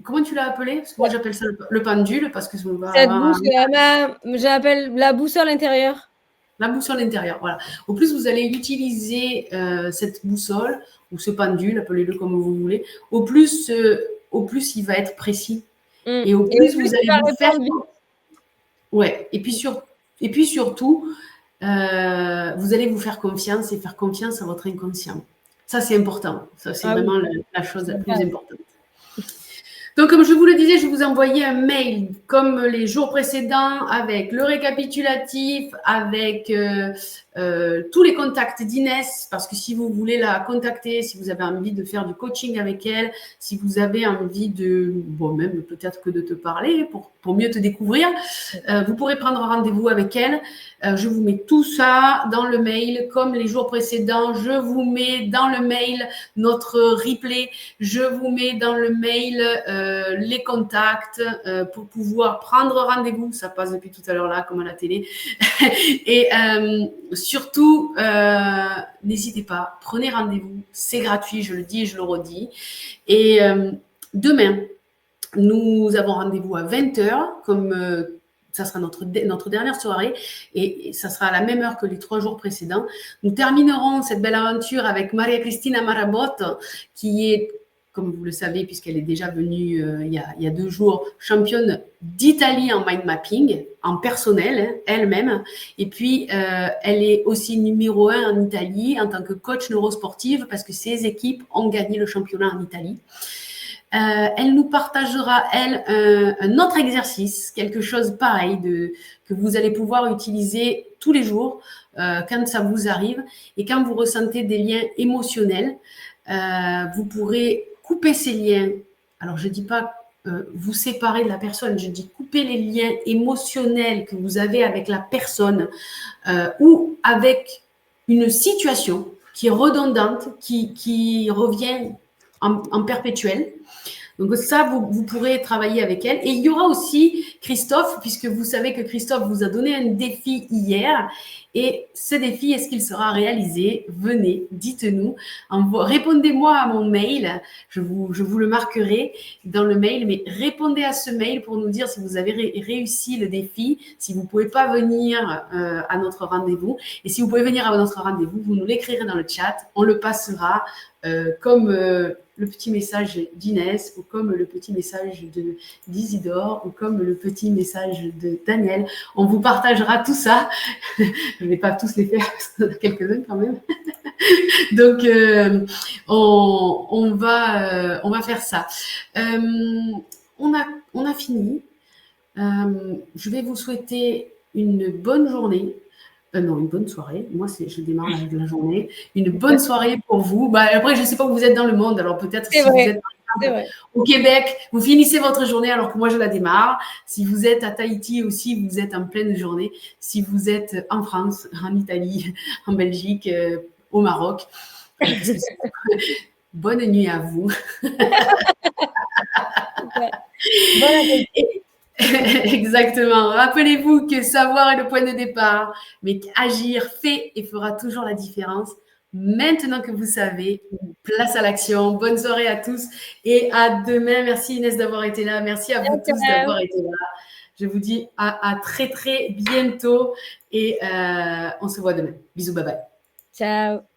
comment tu l'as appelé? Parce que moi j'appelle ça le pendule parce que j'appelle la boussole intérieure. La boussole intérieure, voilà. Au plus vous allez utiliser cette boussole ou ce pendule, appelez-le comme vous voulez, au plus il va être précis. Et au plus vous allez vous faire. Ouais. Et puis surtout, vous allez vous faire confiance et faire confiance à votre inconscient. Ça, c'est important. Ça, c'est vraiment la chose la plus importante. Donc, comme je vous le disais, je vous envoyais un mail comme les jours précédents avec le récapitulatif, avec tous les contacts d'Inès, parce que si vous voulez la contacter, si vous avez envie de faire du coaching avec elle, si vous avez envie même peut-être que de te parler pour mieux te découvrir, vous pourrez prendre rendez-vous avec elle. Je vous mets tout ça dans le mail comme les jours précédents. Je vous mets dans le mail notre replay. Je vous mets dans le mail les contacts pour pouvoir prendre rendez-vous. Ça passe depuis tout à l'heure là comme à la télé. Et surtout, n'hésitez pas, prenez rendez-vous. C'est gratuit, je le dis et je le redis. Et demain, nous avons rendez-vous à 20h comme ça sera notre dernière soirée et ça sera à la même heure que les 3 jours précédents. Nous terminerons cette belle aventure avec Maria Cristina Marabot, qui est, comme vous le savez, puisqu'elle est déjà venue il y a 2 jours, championne d'Italie en mind mapping, en personnel, hein, elle-même. Et puis, elle est aussi numéro 1 en Italie en tant que coach neurosportive parce que ses équipes ont gagné le championnat en Italie. Elle nous partagera, un autre exercice, quelque chose pareil que vous allez pouvoir utiliser tous les jours quand ça vous arrive et quand vous ressentez des liens émotionnels, vous pourrez couper ces liens. Alors, je ne dis pas vous séparer de la personne, je dis couper les liens émotionnels que vous avez avec la personne ou avec une situation qui est redondante, qui revient en perpétuel. Donc ça, vous pourrez travailler avec elle. Et il y aura aussi Christophe, puisque vous savez que Christophe vous a donné un défi hier. Et ce défi, est-ce qu'il sera réalisé? Venez, dites-nous. Répondez-moi à mon mail. Je vous le marquerai dans le mail, mais répondez à ce mail pour nous dire si vous avez réussi le défi, si vous ne pouvez pas venir à notre rendez-vous. Et si vous pouvez venir à notre rendez-vous, vous nous l'écrirez dans le chat. On le passera comme le petit message d'Inès, ou comme le petit message d'Isidore, ou comme le petit message de Daniel. On vous partagera tout ça. Je ne vais pas tous les faire, parce qu'il y en a quelques-uns quand même. Donc, on va faire ça. On a fini. Je vais vous souhaiter une bonne journée. Non, une bonne soirée. Moi, je démarre la journée. Une bonne soirée pour vous. Après, je ne sais pas où vous êtes dans le monde. Alors, peut-être si vous êtes, par exemple, au Québec, vous finissez votre journée alors que moi, je la démarre. Si vous êtes à Tahiti aussi, vous êtes en pleine journée. Si vous êtes en France, en Italie, en Belgique, au Maroc, bonne nuit à vous. Exactement. Rappelez-vous que savoir est le point de départ, mais qu'agir fait et fera toujours la différence. Maintenant que vous savez, place à l'action. Bonne soirée à tous et à demain. Merci Inès d'avoir été là. Merci à vous tous d'avoir été là. Je vous dis à très très bientôt et on se voit demain. Bisous, bye bye. Ciao.